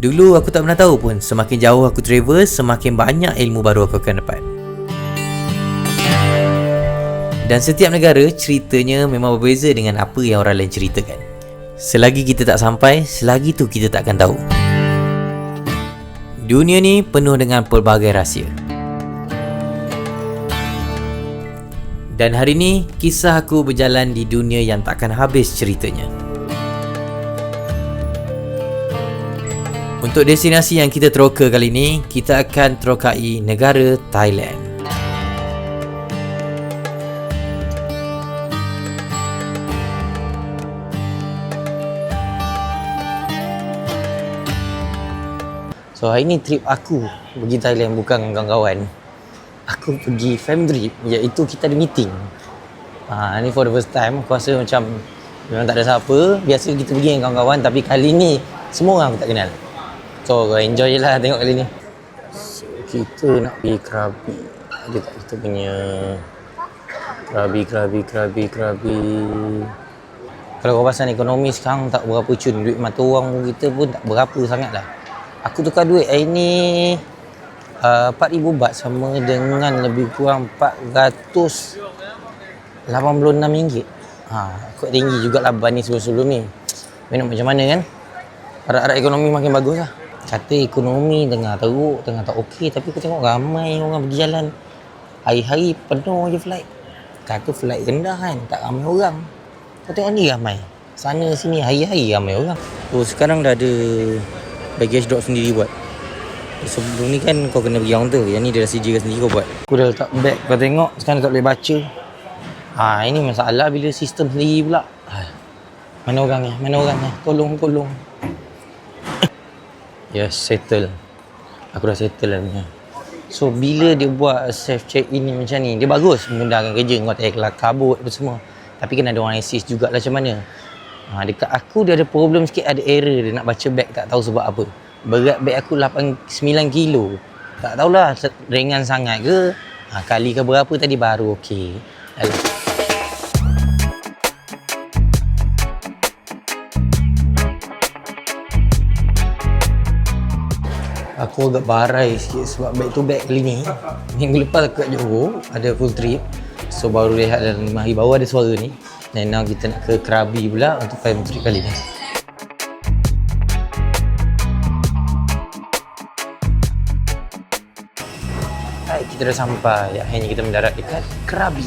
Dulu aku tak pernah tahu pun, semakin jauh aku travel, semakin banyak ilmu baru aku akan dapat. Dan setiap negara ceritanya memang berbeza dengan apa yang orang lain ceritakan. Selagi kita tak sampai, selagi tu kita tak akan tahu. Dunia ni penuh dengan pelbagai rahsia. Dan hari ni, kisah aku berjalan di dunia yang takkan habis ceritanya. Untuk destinasi yang kita teroka kali ni, kita akan terokai negara Thailand. So hari ni trip aku pergi Thailand bukan dengan kawan-kawan. Aku pergi family trip, iaitu kita ada meeting. Ni for the first time, aku rasa macam memang tak ada siapa. Biasa kita pergi dengan kawan-kawan, tapi kali ni semua orang aku tak kenal. So enjoy je lah tengok kali ni. So kita nak pergi Krabi. Ada tak kita punya Krabi. Kalau kau pasal ekonomi sekarang tak berapa cun. Duit mata wang kita pun tak berapa sangat lah. Aku tukar duit hari ni 4,000 baht sama dengan lebih kurang RM486. Kuat tinggi jugalah banding sebelum-sebelum ni. Nak macam mana kan? Harap-harap ekonomi makin bagus lah. Kata ekonomi tengah teruk, tengah tak okey, tapi aku tengok ramai orang pergi jalan. Hari-hari penuh je flight. Kata flight rendah kan, tak ramai orang. Kau tengok ni ramai. Sana sini hari-hari ramai orang. So sekarang dah ada baggage drop sendiri buat. Sebelum ni kan kau kena pergi counter. Yang ni dia dah sediakan sendiri kau buat. Aku dah letak bag, kau tengok sekarang tak boleh baca. Ini masalah bila sistem sendiri pula. Mana orangnya? Tolong. Yes, settle. Aku dah settle lah punya. So bila dia buat self check in ni macam ni, dia bagus memudahkan kerja. Kau tak payah kabut apa semua. Tapi kena ada orang assist jugalah macam mana. Dekat aku dia ada problem sikit, ada error. Dia nak baca bag tak tahu sebab apa. Berat bag aku 9 kilo. Tak tahulah ringan sangat ke. Kali ke berapa tadi baru okey. Aku agak barai sikit sebab back to back kali ni. Minggu lepas aku kat Johor, ada full trip. So baru rehat dalam 5 hari, baru ada suara ni. Dan now kita nak ke Krabi pula untuk family trip kali ni. Hai, kita dah sampai. Akhirnya kita mendarat dekat Krabi.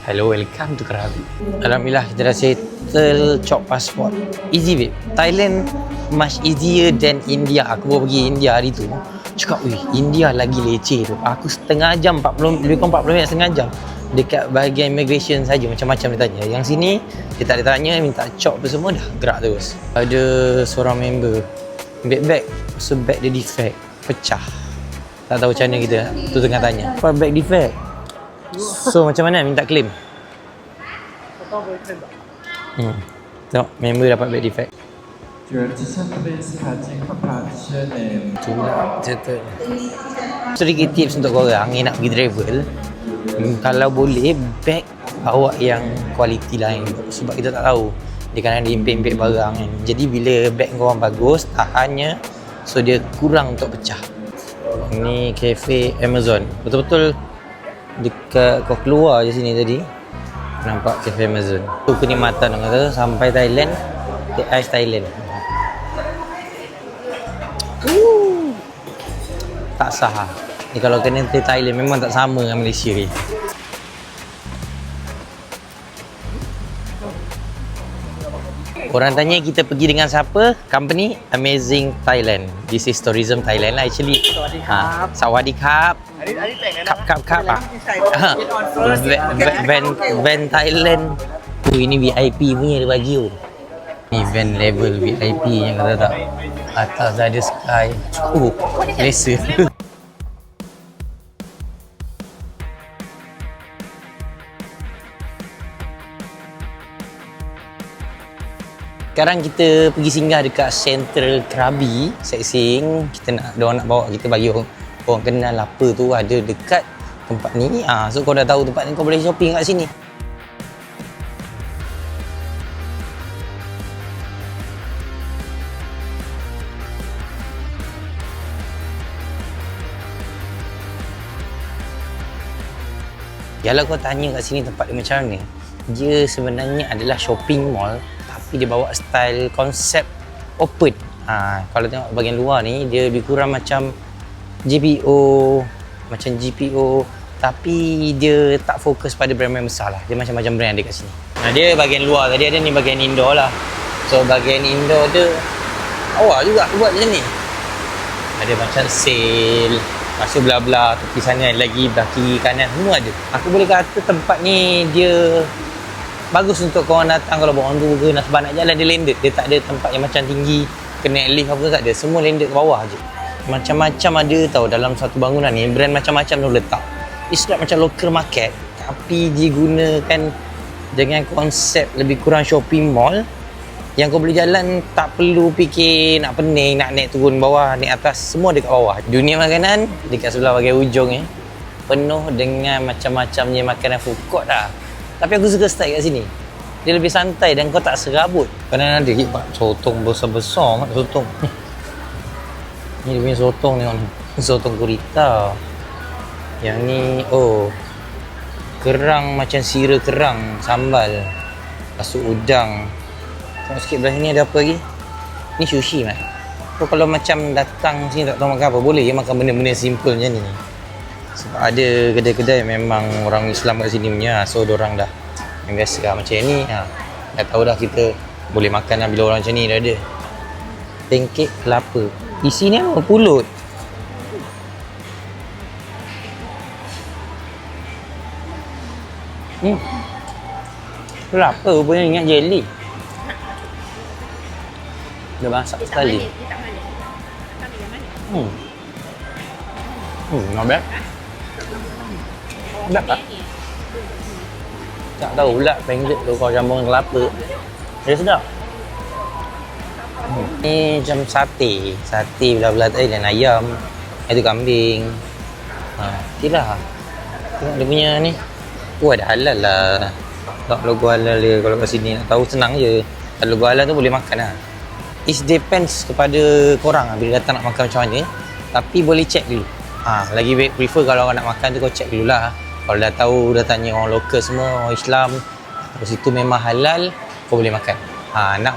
Hello, welcome to Krabi. Alhamdulillah kita dah settle cop passport. Easy babe. Thailand much easier than India. Aku baru pergi India hari tu. Cakap, India lagi leceh tu. Aku setengah jam, lebih kurang 40 minit, setengah jam. Dekat bahagian immigration saja macam-macam dia tanya. Yang sini, dia tak ada tanya, minta cop apa semua, dah gerak terus. Ada seorang member ambil bag, so bag dia defect, pecah. Tak tahu macam mana kita, tu tengah tanya. Apa bag defect? So macam mana minta claim? Tengok, member dapat bag defect. Sedikit tips untuk korang yang nak pergi travel. Kalau boleh, bag bawa yang kualiti lain. Sebab kita tak tahu, dia kan ada impit-impit barang kan. Jadi bila bag korang bagus, tahannya, so dia kurang untuk pecah. Ni cafe Amazon. Betul-betul dekat kau keluar je sini tadi, nampak cafe Amazon. Tu kenikmatan orang kata sampai Thailand, take ice Thailand. Tak sah. Ni kalau kena take Thailand memang tak sama dengan Malaysia ni. Orang tanya kita pergi dengan siapa? Company Amazing Thailand. This is Tourism Thailand lah actually. Sawadee-krap. Kap. Van Thailand. Ini VIP punya dia bagi tu. Ni van level VIP yang kata tak. Atas ada sky. Selesa. Sekarang kita pergi singgah dekat Central Krabi, sightseeing. Diorang nak bawa kita bagi orang kenal apa tu ada dekat tempat ni. So kau dah tahu tempat ni, kau boleh shopping kat sini. Kalau kau tanya kat sini tempat dia macam mana, dia sebenarnya adalah shopping mall tapi dia bawa style konsep open. Kalau tengok bahagian luar ni, dia lebih kurang macam GPO, tapi dia tak fokus pada brand-brand besar lah. Dia macam-macam brand ada kat sini. Dia bahagian luar, tadi ada ni bahagian indoor lah. So bahagian indoor dia awal juga aku buat macam ni. Ada macam sale, lepas tu bla-bla, tepi sana ada lagi, belah kiri kanan semua ada. Aku boleh kata tempat ni dia bagus untuk korang datang kalau buat orang tua ke nak sebab nak jalan, dia landed. Dia tak ada tempat yang macam tinggi kena lift apa tak ada, semua landed ke bawah je. Macam-macam ada tau dalam satu bangunan ni, brand macam-macam tu letak. It's not macam local market tapi digunakan dengan konsep lebih kurang shopping mall yang kau boleh jalan tak perlu fikir nak pening, nak naik turun bawah, naik atas, semua dekat bawah. Dunia makanan dekat sebelah bahagian ujung penuh dengan macam-macamnya makanan food court dah. Tapi aku suka style kat sini. Dia lebih santai dan kau tak serabut. Kadang-kadang ada pak sotong besar-besar, sotong. Ni dia punya sotong ni, sotong gurita. Yang ni kerang macam sira kerang, sambal. Lepas tu udang. Tengok sikit belah sini ada apa lagi? Ni sushi kan? So, kalau macam datang sini tak tahu makan apa, boleh je makan benda-benda simple macam ni. Sebab ada kedai-kedai memang orang Islam kat sini punya. So diorang dah yang biasa lah macam ni. Dah tahu dah kita boleh makan lah bila orang macam ni dah ada. Pancake kelapa. Isi ni apa? Pulut. Kelapa rupanya ingat jelly. Dah masak sekali. Not bad. Sedap tak? Tak tahu pula pancake tu kau campur dengan kelapa. Dia sedap. Ni macam sate. Sate belah-belah tadi dan ayam. Itu kambing. Itulah. Tengok dia punya ni. Ada halal lah. Tak logo halal dia. Kalau kat sini nak tahu senang je. Kalau logo halal tu boleh makan lah. It depends kepada korang lah bila datang nak makan macam mana. Tapi boleh check dulu. Lagi prefer kalau orang nak makan tu kau check dulu lah. Kalau dah tahu, dah tanya orang lokal semua, orang Islam, kat situ memang halal, kau boleh makan. Nak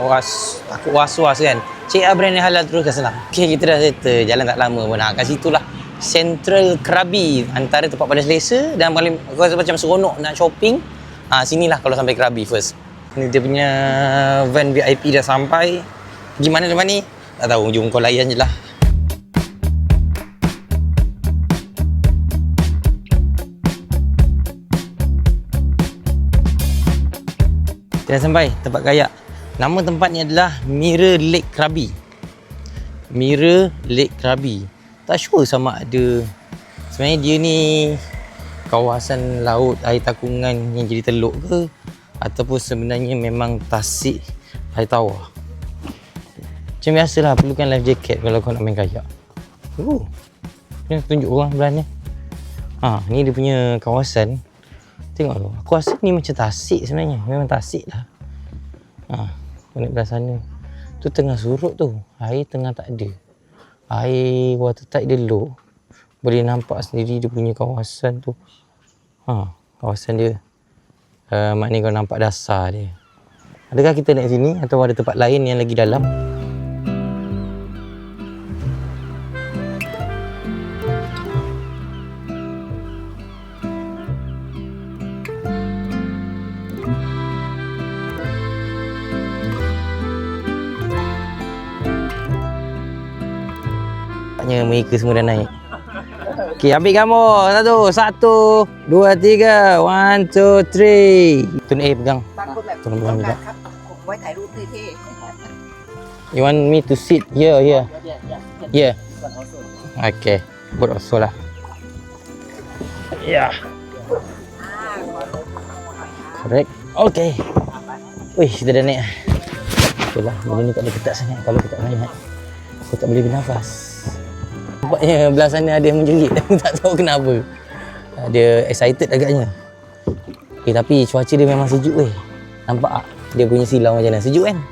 takut was-was kan, check brand yang halal terus kan senang. Okay, kita dah settle, jalan tak lama pun. Kat situ lah Central Krabi, antara tempat paling selesa dan paling aku rasa macam seronok nak shopping. Sinilah kalau sampai Krabi first. Ni dia punya van VIP dah sampai. Gimana lepas ni? Tak tahu, jom kau layan je lah. Kita dah sampai tempat kayak. Nama tempat ni adalah Mirror Lake Krabi. Mirror Lake Krabi. Tak sure sama ada. Sebenarnya dia ni kawasan laut air takungan yang jadi teluk ke, ataupun sebenarnya memang tasik air tawar. Macam biasalah, perlukan life jacket kalau kau nak main kayak. Ni tunjuk orang belah ni. Ni dia punya kawasan. Tengok tu. Aku rasa ni macam tasik sebenarnya. Memang tasik lah. Kau naik belah sana. Tu tengah surut tu. Air tengah tak ada. Air water tide dia low. Boleh nampak sendiri dia punya kawasan tu. Kawasan dia. Maknanya kau nampak dasar dia. Adakah kita naik sini atau ada tempat lain yang lagi dalam? Mereka semua dah naik. Okey, ambil gambar. Satu, dua, tiga. 1, 2, 3. Tun pegang. Tun pegang juga. You want me to sit here? Yeah. Okay. Put also lah. Yeah. Correct. Okay. Wih, kita dah naik. Itulah, benda ni tak ada ketat sangat. Kalau ketat sangat, aku tak boleh bernafas. Nampaknya belah sana ada yang menjerit. Tak tahu kenapa. Dia excited agaknya. Tapi cuaca dia memang sejuk weh. Nampak tak? Dia punya silau macam mana? Sejuk kan?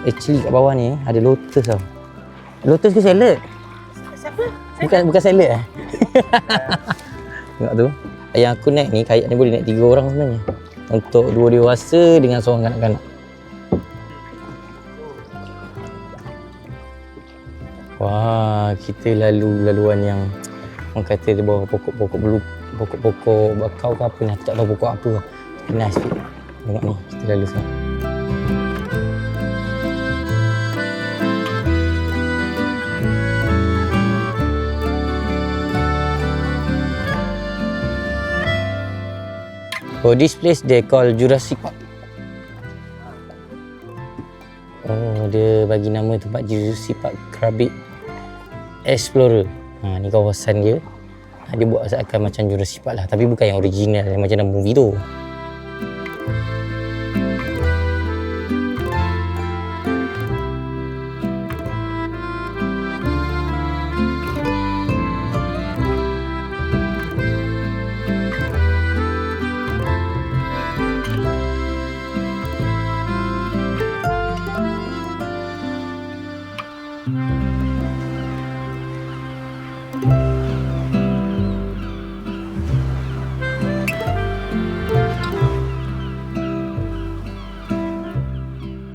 Actually kat bawah ni ada lotus tau. Lotus ke salad? Siapa? Bukan salad eh? Tengok tu. Yang aku naik ni, kayak ni boleh naik 3 orang sebenarnya. Untuk 2 dewasa dengan seorang kanak-kanak. Wah, kita laluan yang orang kata di bawah pokok-pokok bakau ke apa ni. Aku tak tahu pokok apa. Tapi nice. Tengok ni, kita lalu sekarang. Oh, this place they call Jurassic Park. Oh, dia bagi nama tempat Jurassic Park Rabbit Explorer. Ni kawasan dia. Dia buat seakan macam Jurassic Park lah. Tapi bukan yang original yang macam dalam movie tu.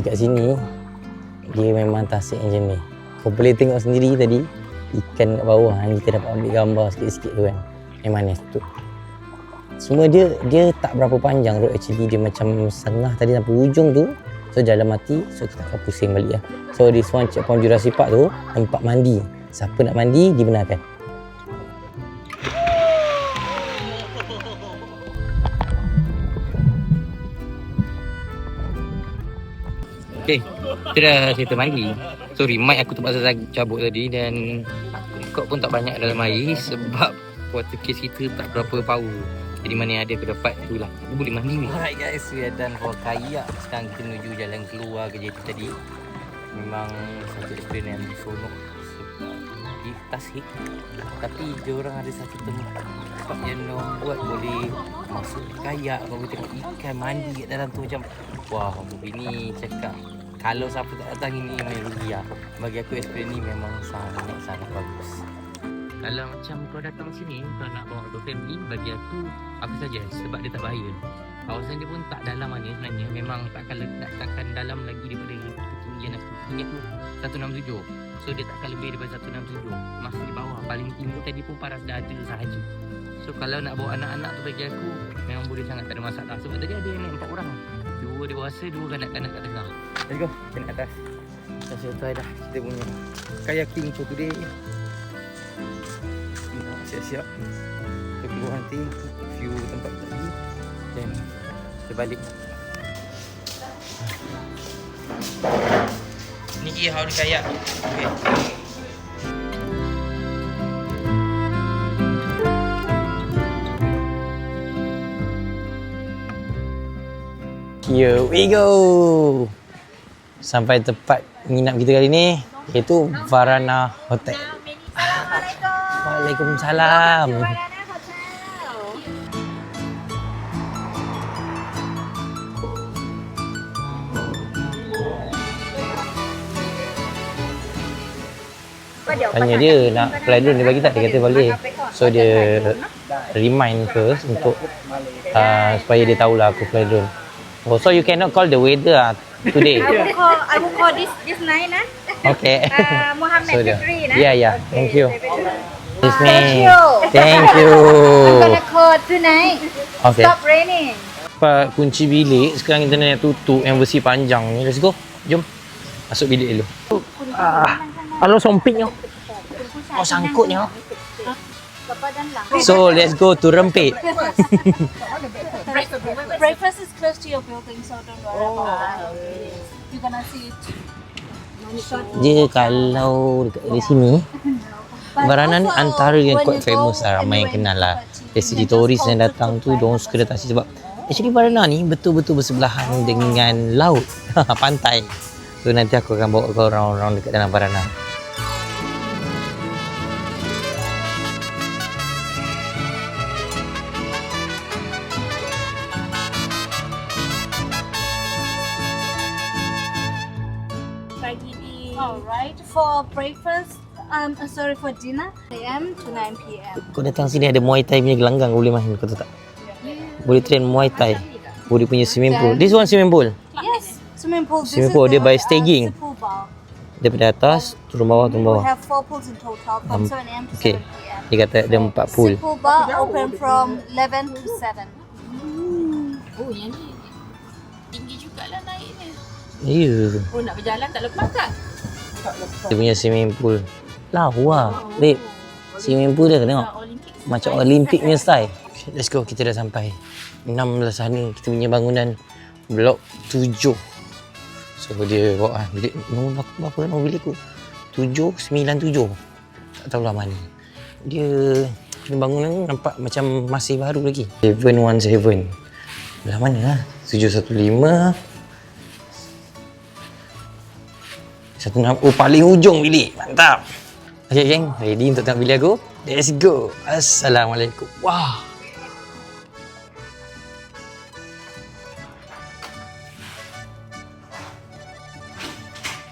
Kat sini dia memang tasik macam ni. Kau boleh tengok sendiri tadi ikan kat bawah yang kita dapat ambil gambar sikit-sikit tu kan. Memang nice tu. Semua dia tak berapa panjang road actually, dia macam setengah tadi sampai ujung tu. So jalan mati, so kita akan pusing balik lah. So this one checkpoint Jurassic Park tu tempat mandi. Siapa nak mandi dibenarkan. Okay, kita dah cerita mandi. Sorry, mic aku terpaksa cabut tadi dan kau pun tak banyak dalam air sebab water case kita tak berapa power. Jadi mana yang ada aku dapat tu lah. Aku boleh mandi ni. Alright guys, we are done for kayak. Sekarang kita menuju jalan keluar ke JT tadi. Memang satu experience yang seronok sebab di Tasik. Tapi diorang ada satu tempat yang diorang buat boleh masuk kayak, kau boleh tengok ikan mandi kat dalam tu macam wah, ini cakap kalau siapa tak datang ini main rugi lah. Bagi aku experience ni memang sangat bagus. Kalau macam kau datang sini, kau nak bawa kau family, bagi aku suggest sebab dia tak bahaya. Kawasan dia pun tak dalam mana sebenarnya, memang takkan dalam lagi daripada ketinggian aku. Tinggi aku 167. So dia takkan lebih daripada 167. Masih di bawah, paling tinggi tadi pun paras dah ada sahaja. So kalau nak bawa anak-anak tu bagi aku memang boleh sangat, tak ada masalah. Sebab tadi ada yang naik 4 orang. 2 dewasa, 2 kanak-kanak kat tengah. Let's go, kita naik atas. Kita selesai dah kita punya kayaking for today. Siap-siap kita keluar nanti view tempat tadi dan kita balik. Ni how di kayak. Okay. Here we go. Sampai tempat nginap kita kali ni, iaitu Varana Hotel. Waalaikumsalam. Tanya dia nak fly drone, dia bagi tak, dia kata boleh. So dia remind first untuk supaya dia tahulah aku fly drone. Oh, so you cannot call the weather today. I will call this night Okay. Muhammad So Fitri yeah. Thank you. It's me. Thank you. Thank you. I'm gonna call tonight. Okay. Stop raining. Dapat kunci bilik. Sekarang kita nak tutup yang besi panjang ni. Let's go. Jom. Masuk bilik dulu. Alah sompiknya. Oh sangkutnya. So let's go to Rempit. Breakfast is close to your building, so don't worry about it. You're gonna see it. Dia kalau dekat di sini, Varana ni antara yang quite famous lah, ramai yang kenal lah. Basically turis yang datang tu diorang suka datang sini sebab actually Varana ni betul-betul bersebelahan dengan laut, pantai. So nanti aku akan bawa kau round-round dekat dalam Varana. pagi ni. Alright, for breakfast, sorry, for dinner, AM to 9 PM. Kau datang sini ada Muay Thai punya gelanggang boleh main, kau tahu tak? Boleh train Muay Thai. Boleh punya swimming pool. This one swimming pool. Yes, swimming pool. This Swimming is pool, dia the, by staging. pool bar. Daripada atas turun bawah, turun We bawah. have 4 pools in total from 7 AM to Okay. 7 PM. Dia kata ada 4 pool. Pool bar open from 11 to 7. Oh, yang ni tinggi jugalah naiknya. Ya. Oh, nak berjalan tak lepas tak? Dia punya swimming pool. Lawa. Babe. Swimming pool dia tengok. Olimpik. Macam Olimpik punya style. Okay, let's go. Kita dah sampai. 6 sana. Kita punya bangunan blok 7. So dia bawa bilik. Nombor berapa nombor bilik aku? 797. Tak tahulah mana. Dia bangunan nampak macam masih baru lagi. 717. Belah mana lah? 715. 16. Oh, paling hujung bilik. Mantap. Okay, geng. Ready untuk tengok bilik aku? Let's go. Assalamualaikum. Wah.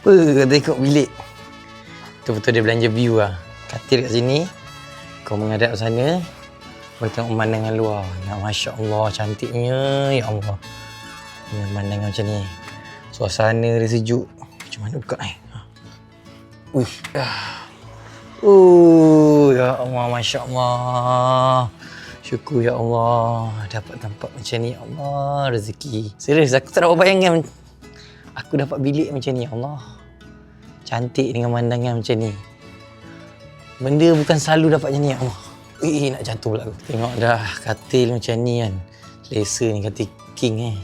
Apa tengok bilik. Betul-betul dia belanja view lah. Katil kat sini. Kau menghadap sana. Kau tengok pemandangan luar. Ya, Masya Allah, cantiknya. Ya Allah. Dengan pemandangan macam ni. Suasana dia sejuk. Macam mana buka ni? Wih. Ya Allah, Masya Allah. Syukur ya Allah. Dapat tempat macam ni, ya Allah. Rezeki. Serius, aku tak dapat bayangkan aku dapat bilik macam ni, ya Allah. Cantik dengan pemandangan macam ni. Benda bukan selalu dapat macam ni, ya Allah. Nak jatuh pula aku. Tengok dah katil macam ni kan. Selesa ni, katil king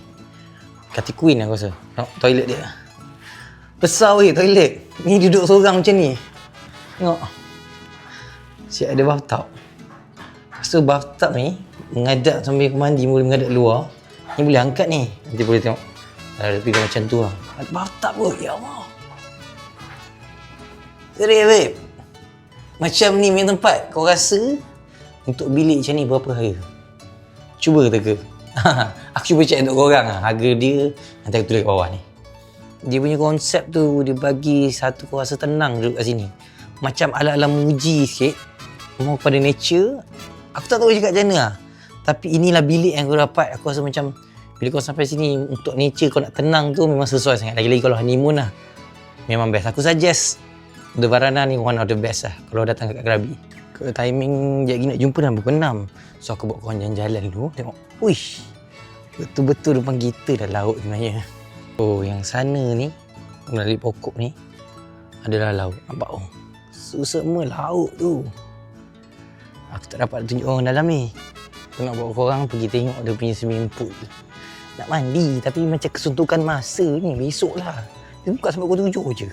katil queen aku rasa. Tengok toilet dia. Besar weh toilet. Ni duduk seorang macam ni. Tengok. Siap ada bathtub. Lepas tu bathtub ni menghadap sambil aku mandi, boleh menghadap luar. Ni boleh angkat ni. Nanti boleh tengok. Ada pergi macam tu lah. Ada bathtub pun. Ya Allah. Serius babe. Macam ni punya tempat. Kau rasa untuk bilik macam ni berapa harga? Cuba teka. Aku cuba check untuk korang lah. Harga dia nanti aku tulis kat bawah ni. Dia punya konsep tu dia bagi satu kau rasa tenang duduk kat sini. Macam ala-ala Muji sikit. Mau pada nature. Aku tak tahu cakap macam mana lah. Tapi inilah bilik yang kau dapat. Aku rasa macam bila kau sampai sini untuk nature kau nak tenang tu memang sesuai sangat. Lagi-lagi kalau honeymoon lah. Memang best. Aku suggest The Varana ni one of the best lah kalau datang kat Krabi. Ke timing sekejap lagi nak jumpa dah pukul 6. So aku bawa korang jalan-jalan dulu. Tengok. Uish. Betul-betul depan kita dah laut sebenarnya. Oh, yang sana ni melalui pokok ni adalah laut. Nampak oh. Semua laut tu. Aku tak dapat tunjuk orang dalam ni. Aku nak bawa korang pergi tengok dia punya swimming pool. Nak mandi tapi macam kesuntukan masa ni besok lah. Dia buka sampai pukul 7 je.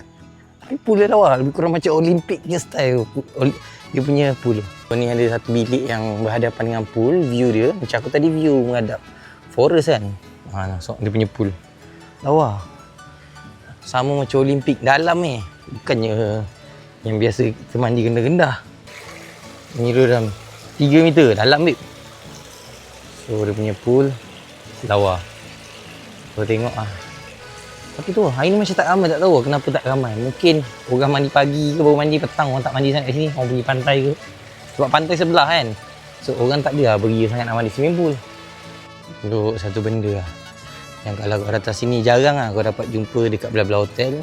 Tapi pool dia lawa. Lebih kurang macam Olimpik punya style. Dia punya pool. Ni ada satu bilik yang berhadapan dengan pool. View dia. Macam aku tadi view menghadap forest kan. So dia punya pool. Lawa. Sama macam Olimpik dalam ni. Bukannya yang biasa kita mandi rendah-rendah. Ni dalam 3 meter dalam babe. So dia punya pool lawa. Kau tengok ah. Tapi tu hari ni macam tak ramai, tak tahu kenapa tak ramai. Mungkin orang mandi pagi ke baru mandi petang, orang tak mandi sangat kat sini. Orang pergi pantai ke. Sebab pantai sebelah kan. So orang tak ada lah beria sangat nak mandi swimming pool. Untuk satu benda lah. Yang kalau kau datang sini jarang lah kau dapat jumpa dekat belah-belah hotel.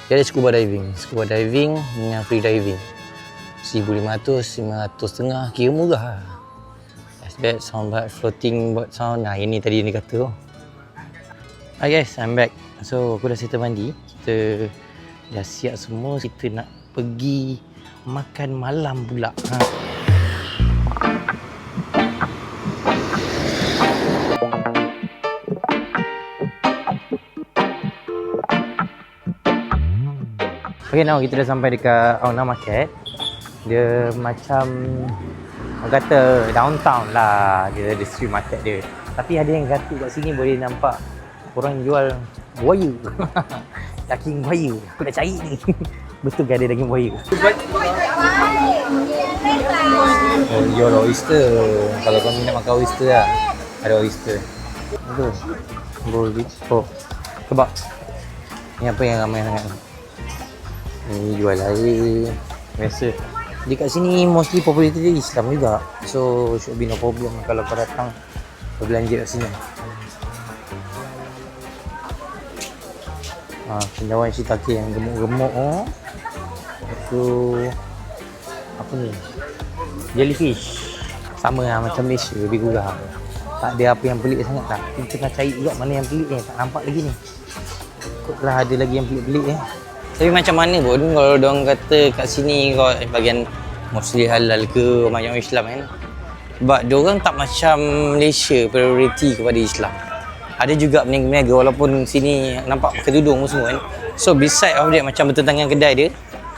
Dia ada scuba diving. Scuba diving dengan free diving. 1,500, 500 setengah. Kira murah lah. Last bet, soundbar, floating board sound. Nah ini tadi yang dia kata. Hi guys, I'm back. So aku dah settle mandi. Kita dah siap semua. Kita nak pergi makan malam pula. Okay, now kita dah sampai dekat Auna Market. Dia macam orang kata downtown lah. Dia ada street market dia. Tapi ada yang kata kat sini boleh nampak orang jual buaya. Daging buaya. Aku dah cari ni. Betul ke ada daging buaya? Oh, jual oyster. Kalau kau nak makan oyster lah. Ada oyster. Itu. Oh, kebab. Ni apa yang ramai sangat? Ni jual air. Biasa. Dekat sini mostly populariti dia Islam juga. So should be no problem kalau kau datang berbelanja kat sini. Cendawan shiitake yang gemuk-gemuk tu apa ni? Jellyfish. Sama lah macam Malaysia, lebih kurang. Tak ada apa yang pelik sangat tak. Kita tengah cari juga mana yang pelik tak nampak lagi ni. Kotlah ada lagi yang pelik-pelik Tapi macam mana pun kalau diorang kata kat sini kau bahagian mostly halal ke macam Islam kan. Sebab diorang tak macam Malaysia priority kepada Islam. Ada juga peniaga walaupun sini nampak pakai tudung semua kan. So beside of that macam bertentangan kedai dia,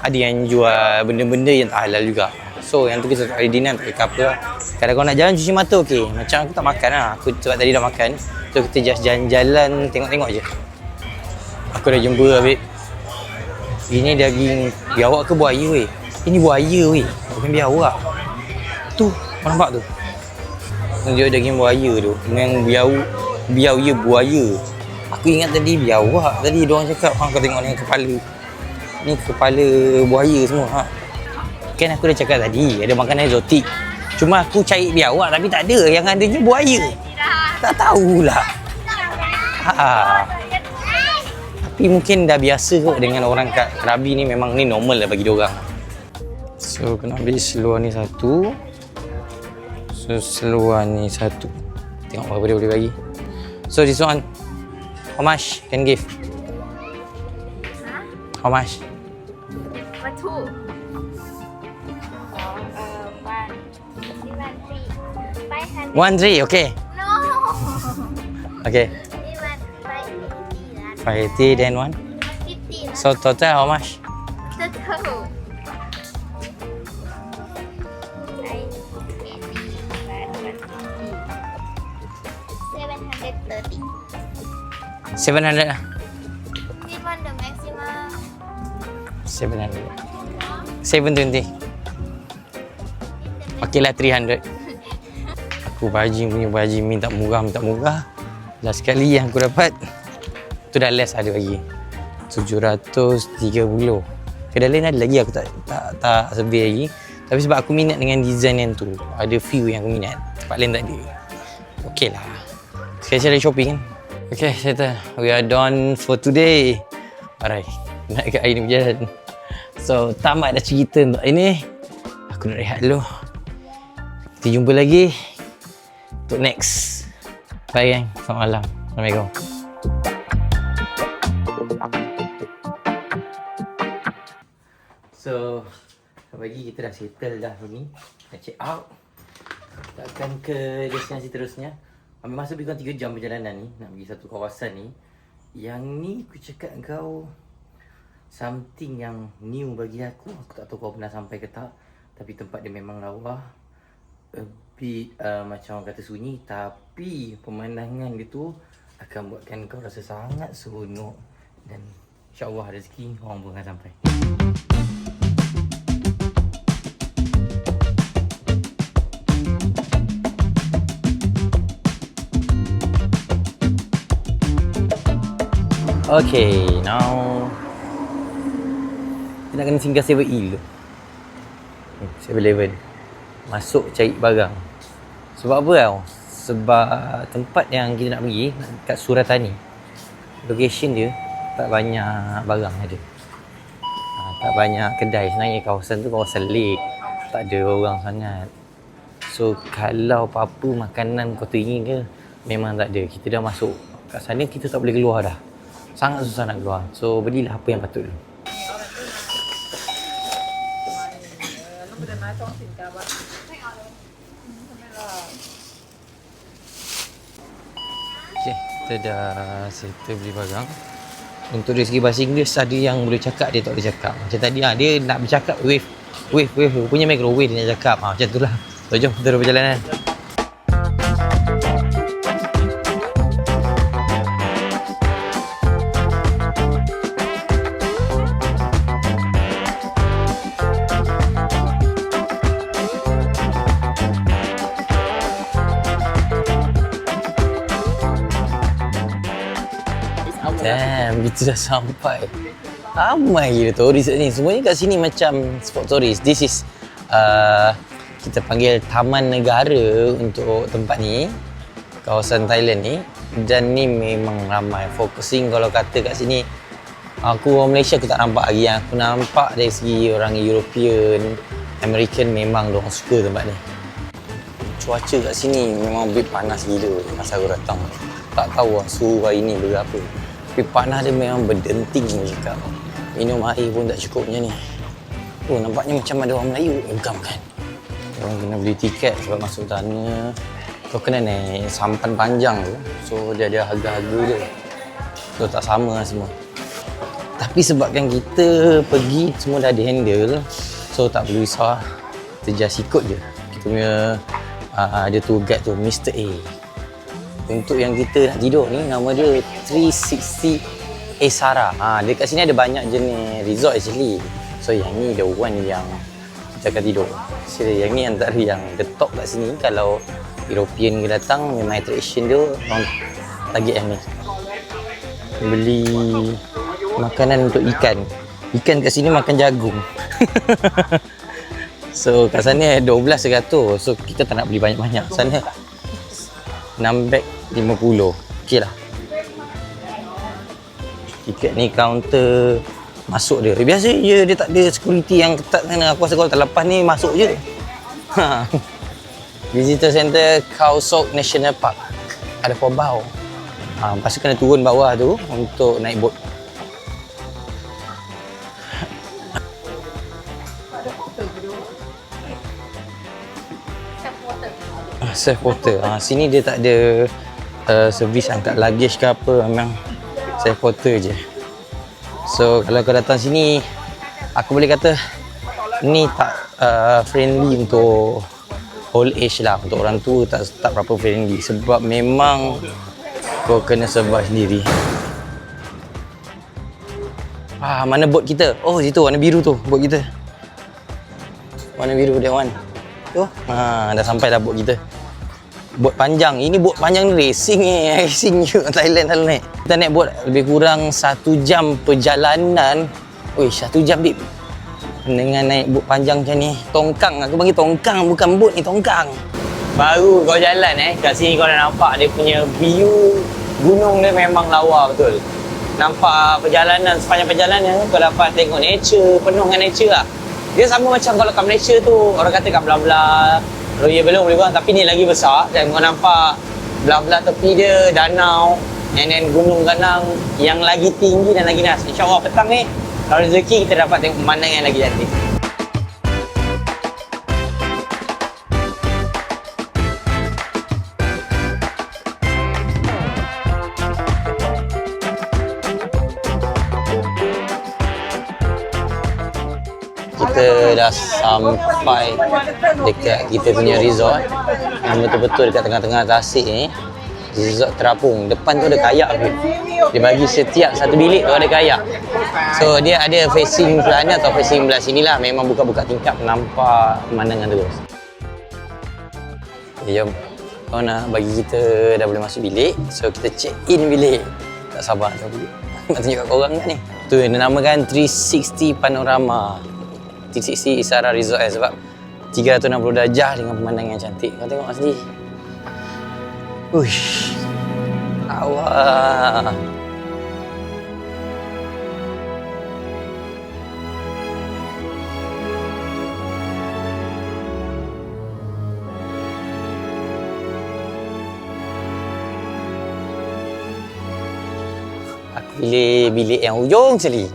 ada yang jual benda-benda yang tak halal juga. So yang tu kita tak ada dinner, tak ada apa lah. Kalau kau nak jalan cuci mata okey. Macam aku tak makan lah. Aku sebab tadi dah makan. So kita just jalan-jalan tengok-tengok je. Aku dah jumpa Habib. Ini daging biawak ke buaya weh? Ini buaya weh. Bukan biawak. Tu, kau nampak tu? Tunjuk daging buaya tu. Dengan biawak buaya. Aku ingat tadi biawak. Tadi diorang cakap, kau tengok ni kepala. Ni kepala buaya semua. Kan aku dah cakap tadi, ada makanan eksotik. Cuma aku cari biawak tapi tak ada. Yang adanya buaya. Tak tahulah. Tapi mungkin dah biasa kot dengan orang kat Krabi ni. Memang ni normal lah bagi diorang. So kena ambil seluar ni satu. So seluar ni satu. Tengok berapa dia boleh bagi. So this one, how much can give? How much? What two? One, 1, 3, 500. 3, okay. No. Okay. This one 580 lah. 580 then one. 50 lah. So total how much? Total. 700 lah. This one the maximum. 700. 720. Okay lah 300. Aku punya baju minta murah. Last sekali yang aku dapat tu dah less ada lagi. 730. Kedai lain ada lagi aku tak survey lagi. Tapi sebab aku minat dengan design yang tu. Ada few yang aku minat. Tempat lain tak ada. Okay lah. Sekali-sekali shopping kan. Okay, settle. We are done for today. Alright. Nak kat air ni berjalan. So, tamat dah cerita untuk ini. Aku nak rehat dulu. Kita jumpa lagi untuk next. Bye gang. Selamat malam. Assalamualaikum. So, pagi kita dah settle dah ni. Dah check out. Kita akan ke destinasi terusnya. Ambil masa lebih kurang 3 jam perjalanan ni. Nak pergi satu kawasan ni. Yang ni aku cakap kau something yang new bagi aku. Aku tak tahu kau pernah sampai ke tak. Tapi tempat dia memang lawa. A bit macam orang kata sunyi. Tapi pemandangan dia tu akan buatkan kau rasa sangat seronok. Dan insyaAllah rezeki orang pun akan sampai. Okay, now kita nak kena singgah 7-E dulu. 7-Eleven. Masuk cari barang. Sebab apa tau? Sebab tempat yang kita nak pergi kat Suratani. Location dia tak banyak barang ada. Tak banyak kedai. Sebenarnya kawasan tu kawasan lake. Tak ada orang sangat. So kalau apa-apa makanan kau teringin ke, memang tak ada. Kita dah masuk kat sana, kita tak boleh keluar dah. Sangat susah nak keluar. So belilah apa yang patut dulu. Okay, kita dah settle beli barang. Untuk dari segi bahasa Inggeris, ada yang boleh cakap, dia tak boleh cakap. Macam tadi dia nak bercakap wave. Punya microwave dia nak cakap. Macam tu lah. So jom kita berjalanan. Damn, kita dah sampai. Ramai gila turis kat sini. Semuanya kat sini macam spot turis. This is kita panggil Taman Negara untuk tempat ni, kawasan Thailand ni. Dan ni memang ramai. Focusing kalau kata kat sini, aku orang Malaysia aku tak nampak lagi. Yang aku nampak dari segi orang European, American, memang diorang suka tempat ni. Cuaca kat sini memang lebih panas gila masa aku datang. Tak tahu lah suhu hari ni berapa. Tapi panas dia memang berdenting ni cakap. Minum air pun tak cukup macam ni. Oh, nampaknya macam ada orang Melayu. Bukan. Orang kena beli tiket sebab masuk sana. Kau kena naik sampan panjang tu. So, dia ada harga-harga dia. So, tak sama lah semua. Tapi sebabkan kita pergi semua dah ada handle. So, tak perlu risau. Kita just ikut je. Kita punya ada tour guide tu, Mr. A. Untuk yang kita nak tidur ni, nama dia 360 Esara. Dekat sini ada banyak jenis resort actually. So yang ni the one yang kita akan tidur. So yang ni antara yang the top kat sini. Kalau European ke datang, memang attraction dia orang target yang ni. Beli makanan untuk ikan. Ikan kat sini makan jagung. So kat sana 12 100. So kita tak nak beli banyak-banyak. Sana 6 beg 50. Okey lah. Tiket ni kaunter masuk dia. Biasa je dia tak ada security yang ketat sana. Aku rasa kalau terlepas ni masuk je. Visitor Center Khao Sok National Park. Ada Pobau. Lepas tu kena turun bawah tu untuk naik bot. Safe water. Sini dia tak ada servis angkat luggage ke apa, memang safe water je. So kalau kau datang sini, aku boleh kata ni tak friendly untuk old age lah, untuk orang tua tak berapa friendly sebab memang kau kena survive sendiri. Mana bot kita? Oh situ warna biru tu bot kita. Warna biru that one. Tu, dah sampai dah bot kita. Bot panjang. Ini bot panjang ni racing ni. Racing je Thailand selalu naik. Kita naik bot lebih kurang 1 jam perjalanan. Ui, 1 jam dik. Dengan naik bot panjang macam ni. Tongkang. Aku panggil tongkang. Bukan bot ni, tongkang. Baru kau jalan kat sini kau dah nampak dia punya view gunung dia memang lawa betul. Nampak perjalanan, sepanjang perjalanan kau dapat tengok nature, penuh dengan nature lah. Dia sama macam kalau kat Malaysia tu, orang kata kat Belah-Belah, Royal Belong boleh buang, tapi ni lagi besar dan kau nampak belah-belah tepi dia, danau, and then gunung ganang yang lagi tinggi dan lagi nas. InsyaAllah petang ni, kalau rezeki kita dapat tengok pemandangan yang lagi cantik. Kita dah sampai dekat kita punya resort yang betul-betul dekat tengah-tengah tasik ni. Resort terapung. Depan tu ada kayak tu. Dia bagi setiap satu bilik tu ada kayak. So dia ada facing sana atau facing belah sini lah. Memang buka-buka tingkap nampak pemandangan terus. Okay, jom. Kau nak bagi kita dah boleh masuk bilik. So kita check in bilik. Tak sabar nak bilik. Nak tunjuk kat korang kat ni. Tu yang dinamakan 360 Panorama. 360 Esara Resort sebab 360 darjah dengan pemandangan cantik. Kau tengok sendiri. Uish. Awak. Aku pilih bilik yang ujung sekali.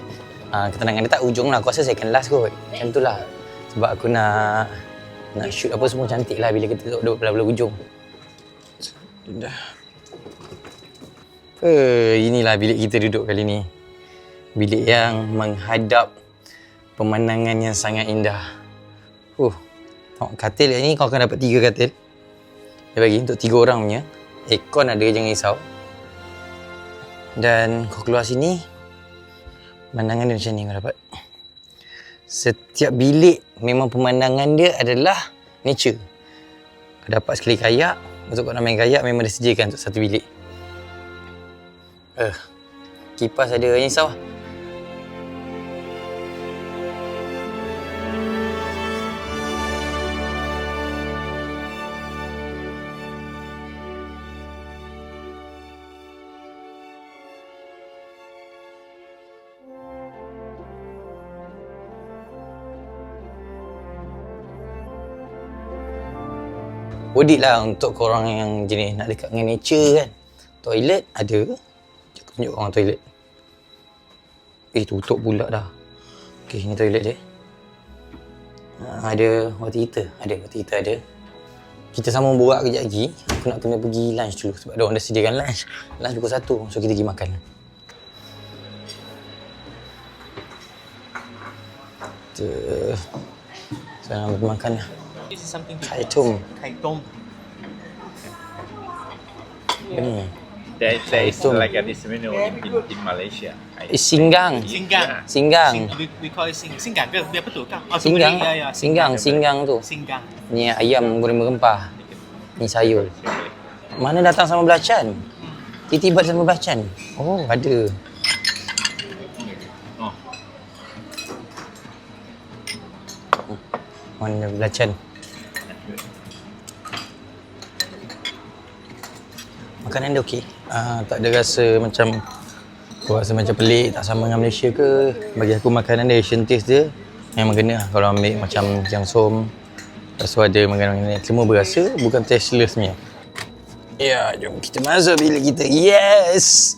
Ketenangan dia tak ujung lah. Aku rasa second last kot. Macam tu lah. Sebab aku nak shoot apa semua cantik lah bila kita duduk belah-belah ujung. Dah. Inilah bilik kita duduk kali ni. Bilik yang menghadap pemandangan yang sangat indah. Tengok katil kat ni kau akan dapat 3 katil. Dia bagi untuk 3 orang punya. Aircon ada, jangan risau. Dan kau keluar sini, pemandangan dia macam ni kau dapat. Setiap bilik memang pemandangan dia adalah nature. Kau dapat sekali kayak. Untuk kau nak main kayak memang disediakan untuk satu bilik. Kipas ada, jangan risau. worth it lah untuk korang yang jenis nak dekat dengan nature kan. Toilet ada. Aku tunjuk korang toilet. Tutup pula dah. Okay, ni toilet dia. Ada water heater. Ada. Kita sambung borak kejap lagi. Aku nak kena pergi lunch dulu sebab diorang dah sediakan lunch. Lunch pukul 1. So kita pergi makan. Saya nak pergi makan lah. This is something Kai Tom. Ni. There is like this menu in Malaysia. Singgang. Singgang. We call it singgang ke? Dia apa tu? Singgang. Ya. Singgang tu. Singgang. Ni ayam goreng berempah. Ni sayur. Mana datang sama belacan? Tiba-tiba sama belacan. Oh, ada. Oh. Mana belacan? Makanan dia okey. Tak ada rasa macam pelik, tak sama dengan Malaysia ke. Bagi aku makanan dia Asian taste dia memang kena lah. Kalau ambil macam jangsom, lepas tu ada makanan-makanan ni semua berasa, bukan tasteless punya. Ya, jom kita masuk bilik kita. Yes!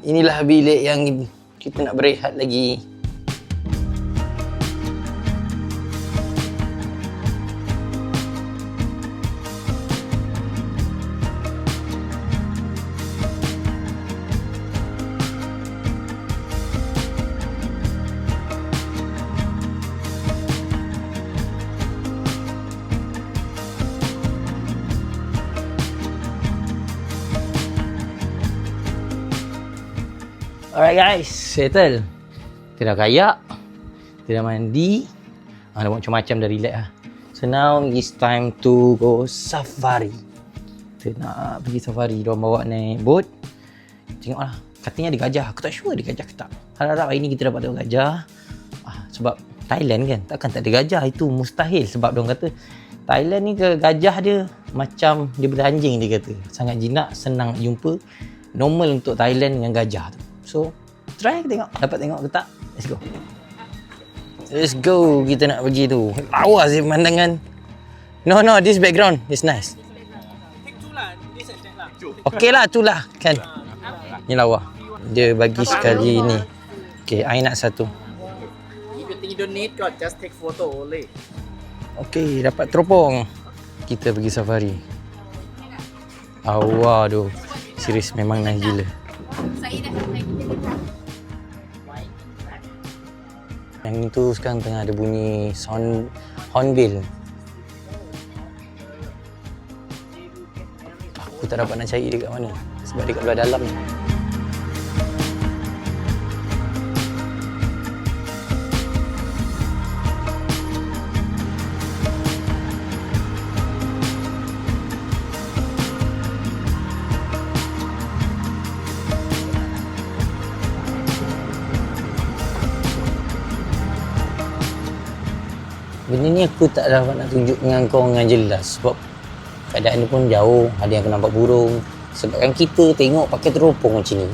Inilah bilik yang kita nak berehat lagi. Alright guys, settle. Kita dah kayak, kita dah mandi, dah buat macam-macam, dah relax lah. So now it's time to go safari. Kita nak pergi safari, diorang bawa naik boat. Tengoklah, katanya ada gajah. Aku tak sure ada gajah ke tak. Harap-harap hari ni kita dapat tengok gajah. Sebab Thailand kan, takkan tak ada gajah. Itu mustahil sebab diorang kata Thailand ni ke gajah dia macam daripada anjing dia kata. Sangat jinak, senang jumpa. Normal untuk Thailand dengan gajah tu. So, try tengok. Dapat tengok ke tak? Let's go. Let's go. Kita nak pergi tu. Lawa sih pemandangan. No, this background. It's nice. Okay lah, tu lah. Kan? Ni lawa. Dia bagi sekali ni. Okay, I nak satu. If you think you don't need, God, just take photo only. Okay, dapat teropong. Kita pergi safari. Awak tu. Serius memang nice gila. Yang itu sekarang tengah ada bunyi hornbill. Aku tak dapat nak cari dekat mana sebab dekat belah dalam. Benda ni aku tak dapat nak tunjuk dengan kau dengan jelas sebab keadaan dia pun jauh, ada yang nampak burung. Sebabkan kita tengok pakai teropong macam ni,